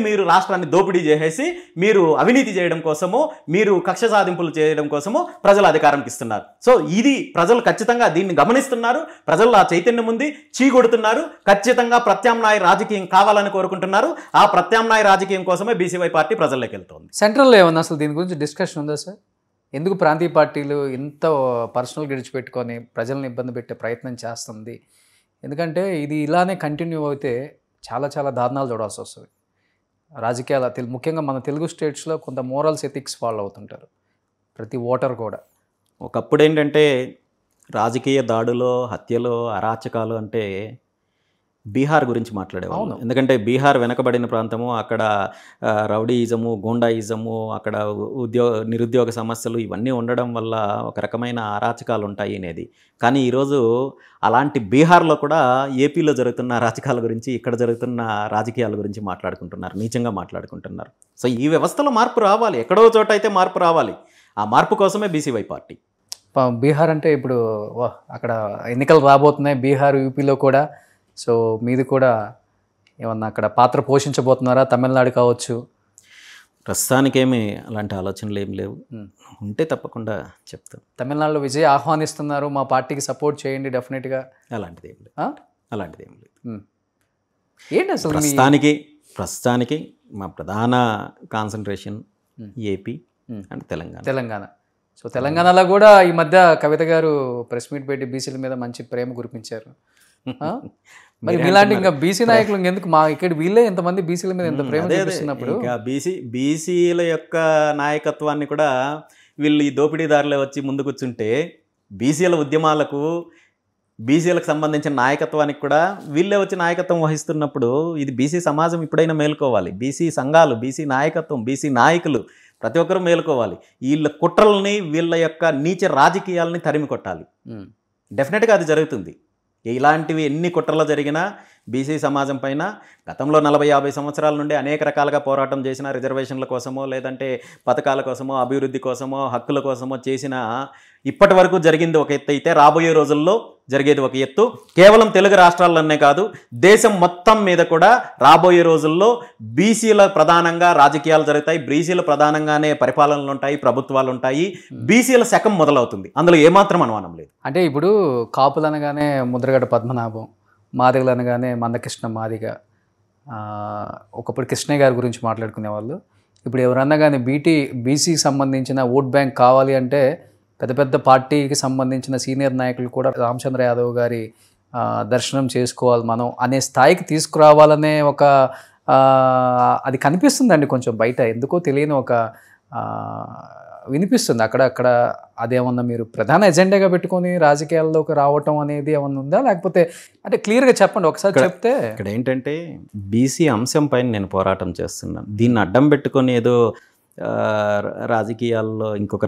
మీరు రాష్ట్రాన్ని దోపిడీ చేసేసి మీరు అవినీతి చేయడం కోసమో, మీరు కక్ష సాధింపులు చేయడం కోసమో ప్రజలు అధికారంకి ఇస్తున్నారు. సో ఇది ప్రజలు ఖచ్చితంగా దీన్ని గమనిస్తున్నారు, ప్రజల్లో ఆ చైతన్యం ఉంది, చీకొడుతున్నారు. ఖచ్చితంగా ప్రత్యామ్నాయ రాజకీయం కావాలని కోరుకుంటున్నారు. ఆ ప్రత్యామ్నాయ రాజకీయం కోసమే బీసీవై పార్టీ ప్రజల్లోకి వెళ్తోంది. సెంట్రల్లో ఏమన్నా అసలు దీని గురించి డిస్కషన్ ఉందా సార్? ఎందుకు ప్రాంతీయ పార్టీలు ఇంత పర్సనల్ గడిచిపెట్టుకొని ప్రజలను ఇబ్బంది పెట్టే ప్రయత్నం చేస్తుంది? ఎందుకంటే ఇది ఇలానే కంటిన్యూ అయితే చాలా చాలా దారుణాలు చూడాల్సి వస్తుంది. రాజకీయాల ముఖ్యంగా మన తెలుగు స్టేట్స్లో కొంత మోరల్స్ ఎథిక్స్ ఫాలో అవుతుంటారు ప్రతి ఓటర్ కూడా. ఒకప్పుడు ఏంటంటే రాజకీయ దాడులో, హత్యలో, అరాచకాలు అంటే బీహార్ గురించి మాట్లాడేవాళ్ళు. ఎందుకంటే బీహార్ వెనకబడిన ప్రాంతము, అక్కడ రౌడీయిజము, గూండాయిజము, అక్కడ నిరుద్యోగ సమస్యలు ఇవన్నీ ఉండడం వల్ల ఒక రకమైన అరాచకాలు ఉంటాయి అనేది. కానీ ఈరోజు అలాంటి బీహార్లో కూడా ఏపీలో జరుగుతున్న అరాచకాల గురించి, ఇక్కడ జరుగుతున్న రాజకీయాల గురించి మాట్లాడుకుంటున్నారు, నీచంగా మాట్లాడుకుంటున్నారు. సో ఈ వ్యవస్థలో మార్పు రావాలి, ఎక్కడో చోట అయితే మార్పు రావాలి. ఆ మార్పు కోసమే బీసీవై పార్టీ. బీహార్ అంటే ఇప్పుడు అక్కడ ఎన్నికలు రాబోతున్నాయి, బీహార్ యూపీలో కూడా. సో మీది కూడా ఏమన్నా అక్కడ పాత్ర పోషించబోతున్నారా? తమిళనాడు కావచ్చు. ప్రస్తుతానికేమీ అలాంటి ఆలోచనలు ఏమి లేవు, ఉంటే తప్పకుండా చెప్తాం. తమిళనాడులో విజయ్ ఆహ్వానిస్తున్నారు, మా పార్టీకి సపోర్ట్ చేయండి డెఫినెట్గా. అలాంటిది ఏం లేదు, అలాంటిది ఏం లేదు. ఏంటి అసలు ప్రస్తుతానికి మా ప్రధాన concentration AP and Telangana. So తెలంగాణలో కూడా ఈ మధ్య కవిత గారు ప్రెస్ మీట్ పెట్టి బీసీల మీద మంచి ప్రేమ కురిపించారు. మరి ఇలాంటి ఇంకా బీసీ నాయకులు ఎందుకు, మా ఇక్కడ వీళ్ళే ఎంతమంది బీసీల మీద ఎంత ప్రేమ చూపిస్తున్నప్పుడు ఇంకా బీసీల యొక్క నాయకత్వాన్ని కూడా వీళ్ళు ఈ దోపిడీదారులే వచ్చి ముందు కూర్చుంటే, బీసీల ఉద్యమాలకు, బీసీలకు సంబంధించిన నాయకత్వానికి కూడా వీళ్ళే వచ్చి నాయకత్వం వహిస్తున్నప్పుడు ఇది బీసీ సమాజం ఇప్పుడైనా మేల్కోవాలి. బీసీ సంఘాలు, బీసీ నాయకత్వం, బీసీ నాయకులు ప్రతి ఒక్కరూ మేలుకోవాలి. వీళ్ళ కుట్రల్ని, వీళ్ళ యొక్క నీచ రాజకీయాలని తరిమి కొట్టాలి. డెఫినెట్గా అది జరుగుతుంది. ఇలాంటివి ఎన్ని కుట్రలు జరిగినా బీసీ సమాజం పైన గతంలో 40-50 సంవత్సరాల నుండి అనేక రకాలుగా పోరాటం చేసిన, రిజర్వేషన్ల కోసమో, లేదంటే పథకాల కోసమో, అభివృద్ధి కోసమో, హక్కుల కోసమో చేసిన ఇప్పటి వరకు జరిగింది ఒక ఎత్తు అయితే, రాబోయే రోజుల్లో జరిగేది ఒక ఎత్తు. కేవలం తెలుగు రాష్ట్రాల్లోనే కాదు, దేశం మొత్తం మీద కూడా రాబోయే రోజుల్లో బీసీల ప్రధానంగా రాజకీయాలు జరుగుతాయి, బీసీల ప్రధానంగానే పరిపాలనలు ఉంటాయి, ప్రభుత్వాలు ఉంటాయి, బీసీల శకం మొదలవుతుంది. అందులో ఏమాత్రం అనుమానం లేదు. అంటే ఇప్పుడు కాపులు అనగానే ముద్రగడ పద్మనాభం, మాదిగలు అనగానే మందకృష్ణ మాదిగ, ఒకప్పుడు కృష్ణయ్య గారి గురించి మాట్లాడుకునేవాళ్ళు. ఇప్పుడు ఎవరన్నా కానీ బీసీకి సంబంధించిన ఓట్ బ్యాంక్ కావాలి అంటే పెద్ద పెద్ద పార్టీకి సంబంధించిన సీనియర్ నాయకులు కూడా రామచంద్ర యాదవ్ గారి దర్శనం చేసుకోవాలి మనం అనే స్థాయికి తీసుకురావాలనే ఒక అది కనిపిస్తుందండి కొంచెం బయట, ఎందుకో తెలియని ఒక వినిపిస్తుంది అక్కడ. అదేమన్నా మీరు ప్రధాన ఎజెండాగా పెట్టుకొని రాజకీయాల్లోకి రావటం అనేది ఏమన్నా ఉందా, లేకపోతే అంటే క్లియర్గా చెప్పండి ఒకసారి చెప్తే. ఇక్కడ ఏంటంటే బీసీ అంశం పైన నేను పోరాటం చేస్తున్నాను. దీన్ని అడ్డం పెట్టుకొని ఏదో రాజకీయాల్లో ఇంకొక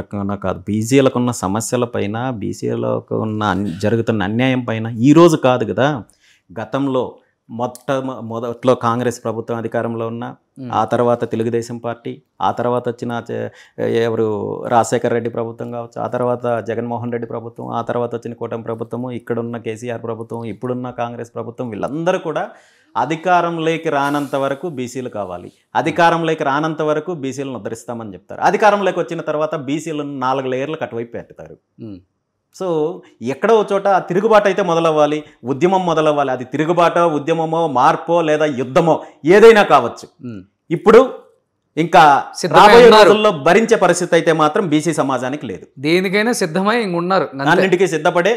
రకంగానో కాదు. బీసీలకు ఉన్న సమస్యల పైన, బీసీలకు ఉన్న జరుగుతున్న అన్యాయం పైన ఈరోజు కాదు కదా, గతంలో మొదట్లో కాంగ్రెస్ ప్రభుత్వం అధికారంలో ఉన్న, ఆ తర్వాత తెలుగుదేశం పార్టీ, ఆ తర్వాత వచ్చిన ఎవరు రాజశేఖర రెడ్డి ప్రభుత్వం కావచ్చు, ఆ తర్వాత జగన్మోహన్ రెడ్డి ప్రభుత్వం, ఆ తర్వాత వచ్చిన కూటమి ప్రభుత్వము, ఇక్కడున్న కేసీఆర్ ప్రభుత్వం, ఇప్పుడున్న కాంగ్రెస్ ప్రభుత్వం, వీళ్ళందరూ కూడా అధికారంలోకి రానంత వరకు బీసీలు కావాలి, అధికారంలోకి రానంత వరకు బీసీలను ఉద్ధరిస్తామని చెప్తారు. అధికారంలోకి వచ్చిన తర్వాత బీసీలను 4 లేయర్లకు అటువైపు పెడతారు. సో ఎక్కడో చోట తిరుగుబాటు అయితే మొదలవ్వాలి, ఉద్యమం మొదలవ్వాలి. అది తిరుగుబాటో, ఉద్యమమో, మార్పో, లేదా యుద్ధమో ఏదైనా కావచ్చు. ఇప్పుడు ఇంకా రాబోయే రోజుల్లో భరించే పరిస్థితి అయితే మాత్రం బీసీ సమాజానికి లేదు. దేనికైనా సిద్ధమై ఉన్నారు, అన్నింటికీ సిద్ధపడే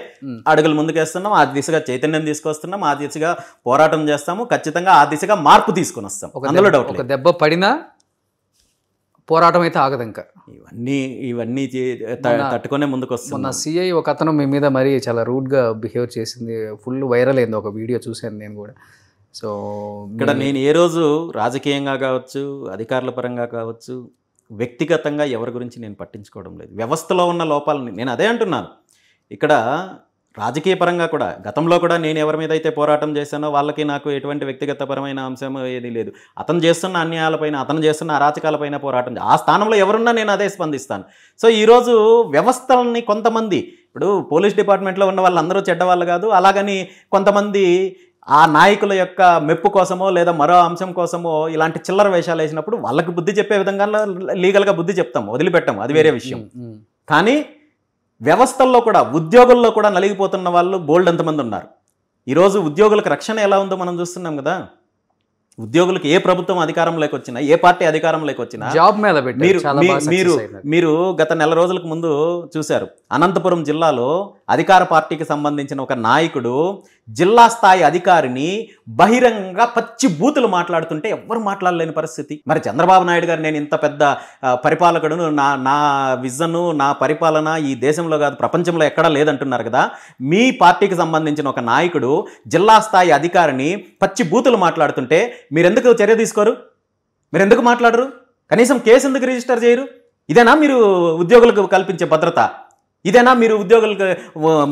అడుగులు ముందుకేస్తున్నాం. ఆ దిశగా చైతన్యం తీసుకొస్తున్నాం, ఆ దిశగా పోరాటం చేస్తాము. ఖచ్చితంగా ఆ దిశగా మార్పు తీసుకుని వస్తాం, అందులో డౌట్. ఒక దెబ్బ పడినా పోరాటం అయితే ఆగదు. ఇంకా ఇవన్నీ తట్టుకునే ముందుకు వస్తుంది. మొన్న సిఐ ఒక అతను మీ మీద మరీ చాలా రూడ్గా బిహేవ్ చేసింది, ఫుల్ వైరల్ అయింది, ఒక వీడియో చూశాను నేను కూడా. సో ఇక్కడ నేను ఏ రోజు రాజకీయంగా కావచ్చు, అధికారుల పరంగా కావచ్చు, వ్యక్తిగతంగా ఎవరి గురించి నేను పట్టించుకోవడం లేదు. వ్యవస్థలో ఉన్న లోపాలని నేను అదే అంటున్నాను. ఇక్కడ రాజకీయ పరంగా కూడా గతంలో కూడా నేను ఎవరి మీద అయితే పోరాటం చేశానో వాళ్ళకి నాకు ఎటువంటి వ్యక్తిగతపరమైన అంశం ఏది లేదు. అతను చేస్తున్న అన్యాయాలపైన, అతను చేస్తున్న అరాచకాలపైన పోరాటం, ఆ స్థానంలో ఎవరున్నా నేను అదే స్పందిస్తాను. సో ఈరోజు వ్యవస్థలని కొంతమంది, ఇప్పుడు పోలీస్ డిపార్ట్మెంట్లో ఉన్న వాళ్ళందరూ చెడ్డవాళ్ళు కాదు, అలాగని కొంతమంది ఆ నాయకుల యొక్క మెప్పు కోసమో లేదా మరో అంశం కోసమో ఇలాంటి చిల్లర వేషాలు వేసినప్పుడు వాళ్ళకి బుద్ధి చెప్పే విధంగా లీగల్గా బుద్ధి చెప్తాం, వదిలిపెట్టాం, అది వేరే విషయం. కానీ వ్యవస్థల్లో కూడా, ఉద్యోగుల్లో కూడా నలిగిపోతున్న వాళ్ళు బోల్డ్ ఎంతమంది ఉన్నారు. ఈరోజు ఉద్యోగులకు రక్షణ ఎలా ఉందో మనం చూస్తున్నాం కదా. ఉద్యోగులకు ఏ ప్రభుత్వం అధికారంలోకి వచ్చినా, ఏ పార్టీ అధికారంలోకి వచ్చినా జాబ్ మీద మీరు గత నెల రోజులకు ముందు చూశారు, అనంతపురం జిల్లాలో అధికార పార్టీకి సంబంధించిన ఒక నాయకుడు జిల్లా స్థాయి అధికారిని బహిరంగంగా పచ్చి బూతులు మాట్లాడుతుంటే ఎవ్వరు మాట్లాడలేని పరిస్థితి. మరి చంద్రబాబు నాయుడు గారు నేను ఇంత పెద్ద పరిపాలకుడును, నా విజను, నా పరిపాలన ఈ దేశంలో కాదు ప్రపంచంలో ఎక్కడా లేదంటున్నారు కదా. మీ పార్టీకి సంబంధించిన ఒక నాయకుడు జిల్లా స్థాయి అధికారిని పచ్చి బూతులు మాట్లాడుతుంటే మీరెందుకు చర్య తీసుకోరు? మీరెందుకు మాట్లాడరు? కనీసం కేసు ఎందుకు రిజిస్టర్ చేయరు? ఇదేనా మీరు ఉద్యోగులకు కల్పించే భద్రత? ఇదేనా మీరు ఉద్యోగులకు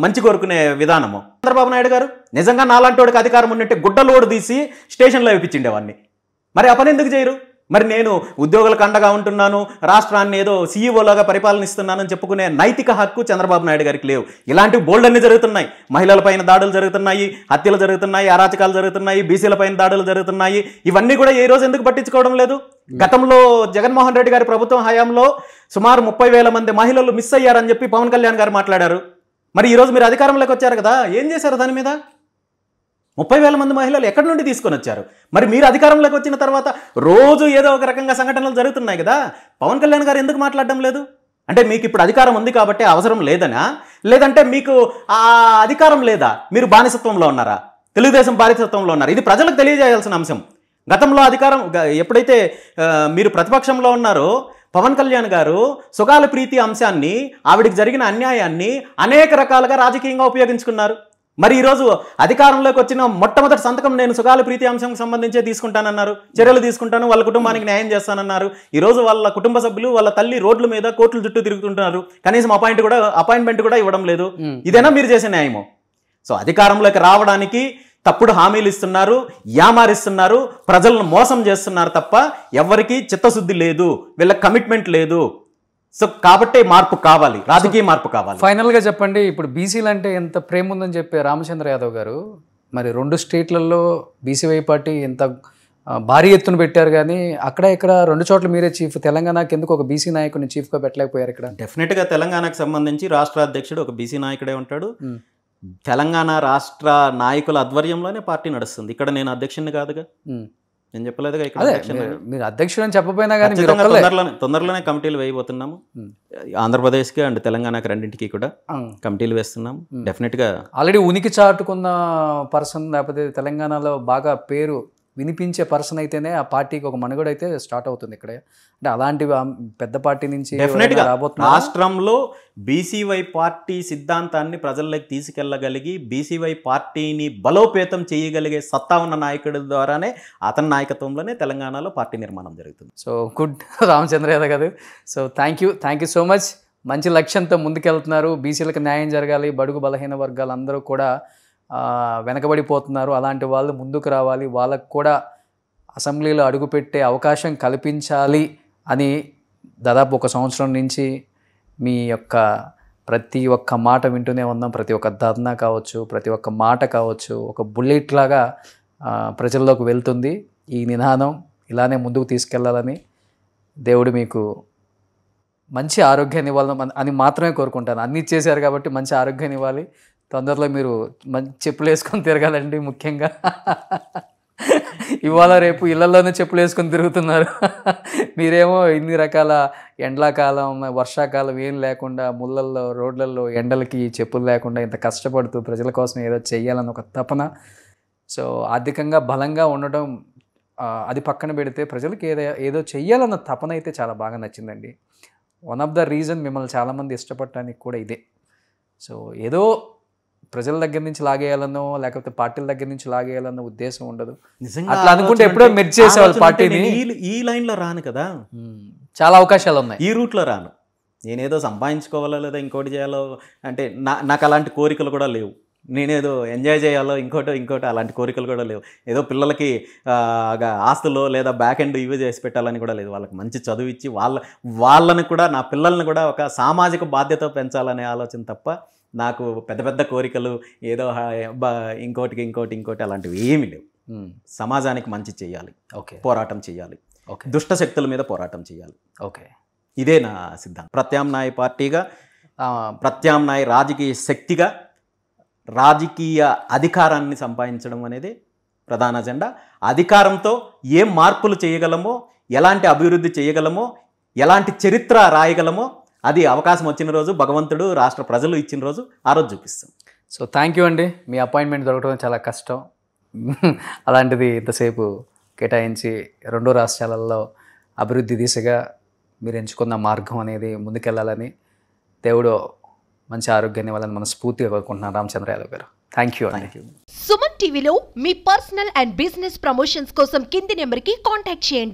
మంచి కోరుకునే విధానము? చంద్రబాబు నాయుడు గారు నిజంగా నాలాంటి అధికారం ఉన్నట్టే గుడ్డలోడు తీసి స్టేషన్లో వేయించిండేవాడిని. మరి ఆ పని ఎందుకు చేయరు? మరి నేను ఉద్యోగులకు అండగా ఉంటున్నాను, రాష్ట్రాన్ని ఏదో సీఈఓలాగా పరిపాలనిస్తున్నానని చెప్పుకునే నైతిక హక్కు చంద్రబాబు నాయుడు గారికి లేవు. ఇలాంటివి బోల్డ్ అన్ని జరుగుతున్నాయి. మహిళలపైన దాడులు జరుగుతున్నాయి, హత్యలు జరుగుతున్నాయి, అరాచకాలు జరుగుతున్నాయి, బీసీలపైన దాడులు జరుగుతున్నాయి. ఇవన్నీ కూడా ఏ రోజు ఎందుకు పట్టించుకోవడం లేదు? గతంలో జగన్మోహన్ రెడ్డి గారి ప్రభుత్వం హయాంలో సుమారు 30,000 మంది మహిళలు మిస్ అయ్యారని చెప్పి పవన్ కళ్యాణ్ గారు మాట్లాడారు. మరి ఈరోజు మీరు అధికారంలోకి వచ్చారు కదా, ఏం చేశారు దాని మీద? 30,000 మంది మహిళలు ఎక్కడి నుండి తీసుకొని వచ్చారు? మరి మీరు అధికారంలోకి వచ్చిన తర్వాత రోజు ఏదో ఒక రకంగా సంఘటనలు జరుగుతున్నాయి కదా, పవన్ కళ్యాణ్ గారు ఎందుకు మాట్లాడడం లేదు? అంటే మీకు ఇప్పుడు అధికారం ఉంది కాబట్టి అవసరం లేదనా, లేదంటే మీకు ఆ అధికారం లేదా? మీరు బానిసత్వంలో ఉన్నారా? తెలుగుదేశం బానిసత్వంలో ఉన్నారు? ఇది ప్రజలకు తెలియజేయాల్సిన అంశం. గతంలో అధికారం ఎప్పుడైతే మీరు ప్రతిపక్షంలో ఉన్నారో పవన్ కళ్యాణ్ గారు సుగాల ప్రీతి అంశాన్ని, ఆవిడికి జరిగిన అన్యాయాన్ని అనేక రకాలుగా రాజకీయంగా ఉపయోగించుకున్నారు. మరి ఈరోజు అధికారంలోకి వచ్చిన మొట్టమొదటి సంతకం నేను సుగాల ప్రీతి అంశంకి సంబంధించే తీసుకుంటానన్నారు, చర్యలు తీసుకుంటాను, వాళ్ళ కుటుంబానికి న్యాయం చేస్తానన్నారు. ఈరోజు వాళ్ళ కుటుంబ సభ్యులు, వాళ్ళ తల్లి రోడ్ల మీద కోర్టుల చుట్టూ తిరుగుతుంటున్నారు. కనీసం అపాయింట్మెంట్ కూడా ఇవ్వడం లేదు. ఇదేనా మీరు చేసే న్యాయము? సో అధికారంలోకి రావడానికి తప్పుడు హామీలు ఇస్తున్నారు, యామారిస్తున్నారు, ప్రజలను మోసం చేస్తున్నారు తప్ప ఎవరికి చిత్తశుద్ధి లేదు, వీళ్ళకి కమిట్మెంట్ లేదు. సో కాబట్టి మార్పు కావాలి, రాజకీయ మార్పు కావాలి. ఫైనల్గా చెప్పండి, ఇప్పుడు బీసీలు అంటే ఎంత ప్రేమ ఉందని చెప్పే రామచంద్ర యాదవ్ గారు మరి 2 స్టేట్లలో బీసీవై పార్టీ ఎంత భారీ ఎత్తున పెట్టారు, కానీ అక్కడ ఇక్కడ 2 చోట్ల మీరే చీఫ్. తెలంగాణకి ఎందుకు ఒక బీసీ నాయకుడిని చీఫ్గా పెట్టలేకపోయారు? ఇక్కడ డెఫినెట్గా తెలంగాణకు సంబంధించి రాష్ట్ర అధ్యక్షుడు ఒక బీసీ నాయకుడే ఉంటాడు. తెలంగాణ రాష్ట్ర నాయకుల ఆధ్వర్యంలోనే పార్టీ నడుస్తుంది. ఇక్కడ నేను అధ్యక్షుడిని కాదుగా, నేను చెప్పలేదుగా. ఇక్కడ మీరు అధ్యక్షుడు అని చెప్పపోయినా కానీ తొందరలోనే కమిటీలు వేయబోతున్నాము. ఆంధ్రప్రదేశ్కి అండ్ తెలంగాణకి రెండింటికి కూడా కమిటీలు వేస్తున్నాము. డెఫినెట్గా ఆల్రెడీ ఉనికి చాటుకున్న పర్సన్, లేకపోతే తెలంగాణలో బాగా పేరు వినిపించే పర్సన్ అయితేనే ఆ పార్టీకి ఒక మనుగడ అయితే స్టార్ట్ అవుతుంది ఇక్కడే. అంటే అలాంటి పెద్ద పార్టీ నుంచి డెఫినెట్గా రాష్ట్రంలో బీసీవై పార్టీ సిద్ధాంతాన్ని ప్రజల్లోకి తీసుకెళ్లగలిగి బీసీవై పార్టీని బలోపేతం చేయగలిగే సత్తా ఉన్న నాయకుడి ద్వారానే, అతని నాయకత్వంలోనే తెలంగాణలో పార్టీ నిర్మాణం జరుగుతుంది. సో గుడ్ రామచంద్ర యాదవ్ గారు. So thank you so much. మంచి లక్ష్యంతో ముందుకెళ్తున్నారు. బీసీలకు న్యాయం జరగాలి, బడుగు బలహీన వర్గాలు అందరూ కూడా వెనకబడిపోతున్నారు. అలాంటి వాళ్ళు ముందుకు రావాలి, వాళ్ళకు కూడా అసెంబ్లీలో అడుగుపెట్టే అవకాశం కల్పించాలి అని దాదాపు 1 సంవత్సరం నుంచి మీ యొక్క ప్రతి ఒక్క మాట వింటూనే ఉన్నాం. ప్రతి ఒక్క ధర్నా కావచ్చు, ప్రతి ఒక్క మాట కావచ్చు, ఒక బుల్లెట్ లాగా ప్రజల్లోకి వెళ్తుంది. ఈ నినాదం ఇలానే ముందుకు తీసుకెళ్లాలని దేవుడు మీకు మంచి ఆరోగ్యాన్ని ఇవ్వాలని అని మాత్రమే కోరుకుంటాను. అన్నీ చేశారు కాబట్టి మంచి ఆరోగ్యాన్ని ఇవ్వాలి. తొందరలో మీరు మంచి చెప్పులు వేసుకొని తిరగాలండి. ముఖ్యంగా ఇవాళ రేపు ఇళ్లలోనే చెప్పులు వేసుకొని తిరుగుతున్నారు. మీరేమో ఇన్ని రకాల ఎండాకాలం, వర్షాకాలం ఏం లేకుండా ముళ్ళల్లో, రోడ్లలో ఎండలకి చెప్పులు లేకుండా ఇంత కష్టపడుతూ ప్రజల కోసం ఏదో చెయ్యాలని ఒక తపన. సో ఆర్థికంగా బలంగా ఉండడం అది పక్కన పెడితే ప్రజలకు ఏదో చెయ్యాలన్న తపన అయితే చాలా బాగా నచ్చిందండి. వన్ ఆఫ్ ద రీజన్ మిమ్మల్ని చాలామంది ఇష్టపడటానికి కూడా ఇదే. సో ఏదో ప్రజల దగ్గర నుంచి లాగేయాలనో లేకపోతే పార్టీల దగ్గర నుంచి లాగేయాలన్న ఉద్దేశం ఉండదు. అట్లా అనుకుంటే ఎప్పుడో మెర్జ్ చేసేవాళ్ళు పార్టీని. ఈ లైన్లో రాను కదా, చాలా అవకాశాలు ఉన్నాయి. ఈ రూట్లో రాను. నేనేదో సంపాదించుకోవాలో లేదా ఇంకోటి చేయాలో అంటే నాకు అలాంటి కోరికలు కూడా లేవు. నేనేదో ఎంజాయ్ చేయాలో ఇంకోటి అలాంటి కోరికలు కూడా లేవు. ఏదో పిల్లలకి ఆస్తులో లేదా బ్యాక్ ఎండ్ ఇవి చేసి పెట్టాలని కూడా లేదు. వాళ్ళకి మంచి చదువు ఇచ్చి వాళ్ళని కూడా, నా పిల్లల్ని కూడా ఒక సామాజిక బాధ్యత పెంచాలనే ఆలోచన తప్ప నాకు పెద్ద పెద్ద కోరికలు ఏదో ఇంకోటి అలాంటివి ఏమీ లేవు. సమాజానికి మంచి చేయాలి, పోరాటం చేయాలి, దుష్ట శక్తుల మీద పోరాటం చేయాలి. ఇదే నా సిద్ధాంతం. ప్రత్యామ్నాయ పార్టీగా, ప్రత్యామ్నాయ రాజకీయ శక్తిగా రాజకీయ అధికారాన్ని సంపాదించడం అనేది ప్రధాన అజెండా. అధికారంతో ఏం మార్పులు చేయగలమో, ఎలాంటి అభివృద్ధి చేయగలమో, ఎలాంటి చరిత్ర రాయగలమో అది అవకాశం వచ్చిన రోజు, భగవంతుడు రాష్ట్ర ప్రజలు ఇచ్చిన రోజు, ఆ రోజు చూపిస్తాం. సో థ్యాంక్ యూ అండి. మీ అపాయింట్మెంట్ దొరకడం చాలా కష్టం. అలాంటిది ఇంతసేపు కేటాయించి 2 రాష్ట్రాలలో అభివృద్ధి దిశగా మీరు ఎంచుకున్న మార్గం అనేది ముందుకెళ్ళాలని, దేవుడు మంచి ఆరోగ్యాన్ని ఇవ్వాలని మనస్ఫూర్తిగా కోరుకుంటున్నాను రామచంద్ర యాదవ్ గారు. థ్యాంక్ యూ అండి. సుమన్ టీవీలో మీ పర్సనల్ అండ్ బిజినెస్ ప్రమోషన్స్ కోసం కింది నెంబర్కి కాంటాక్ట్ చేయండి.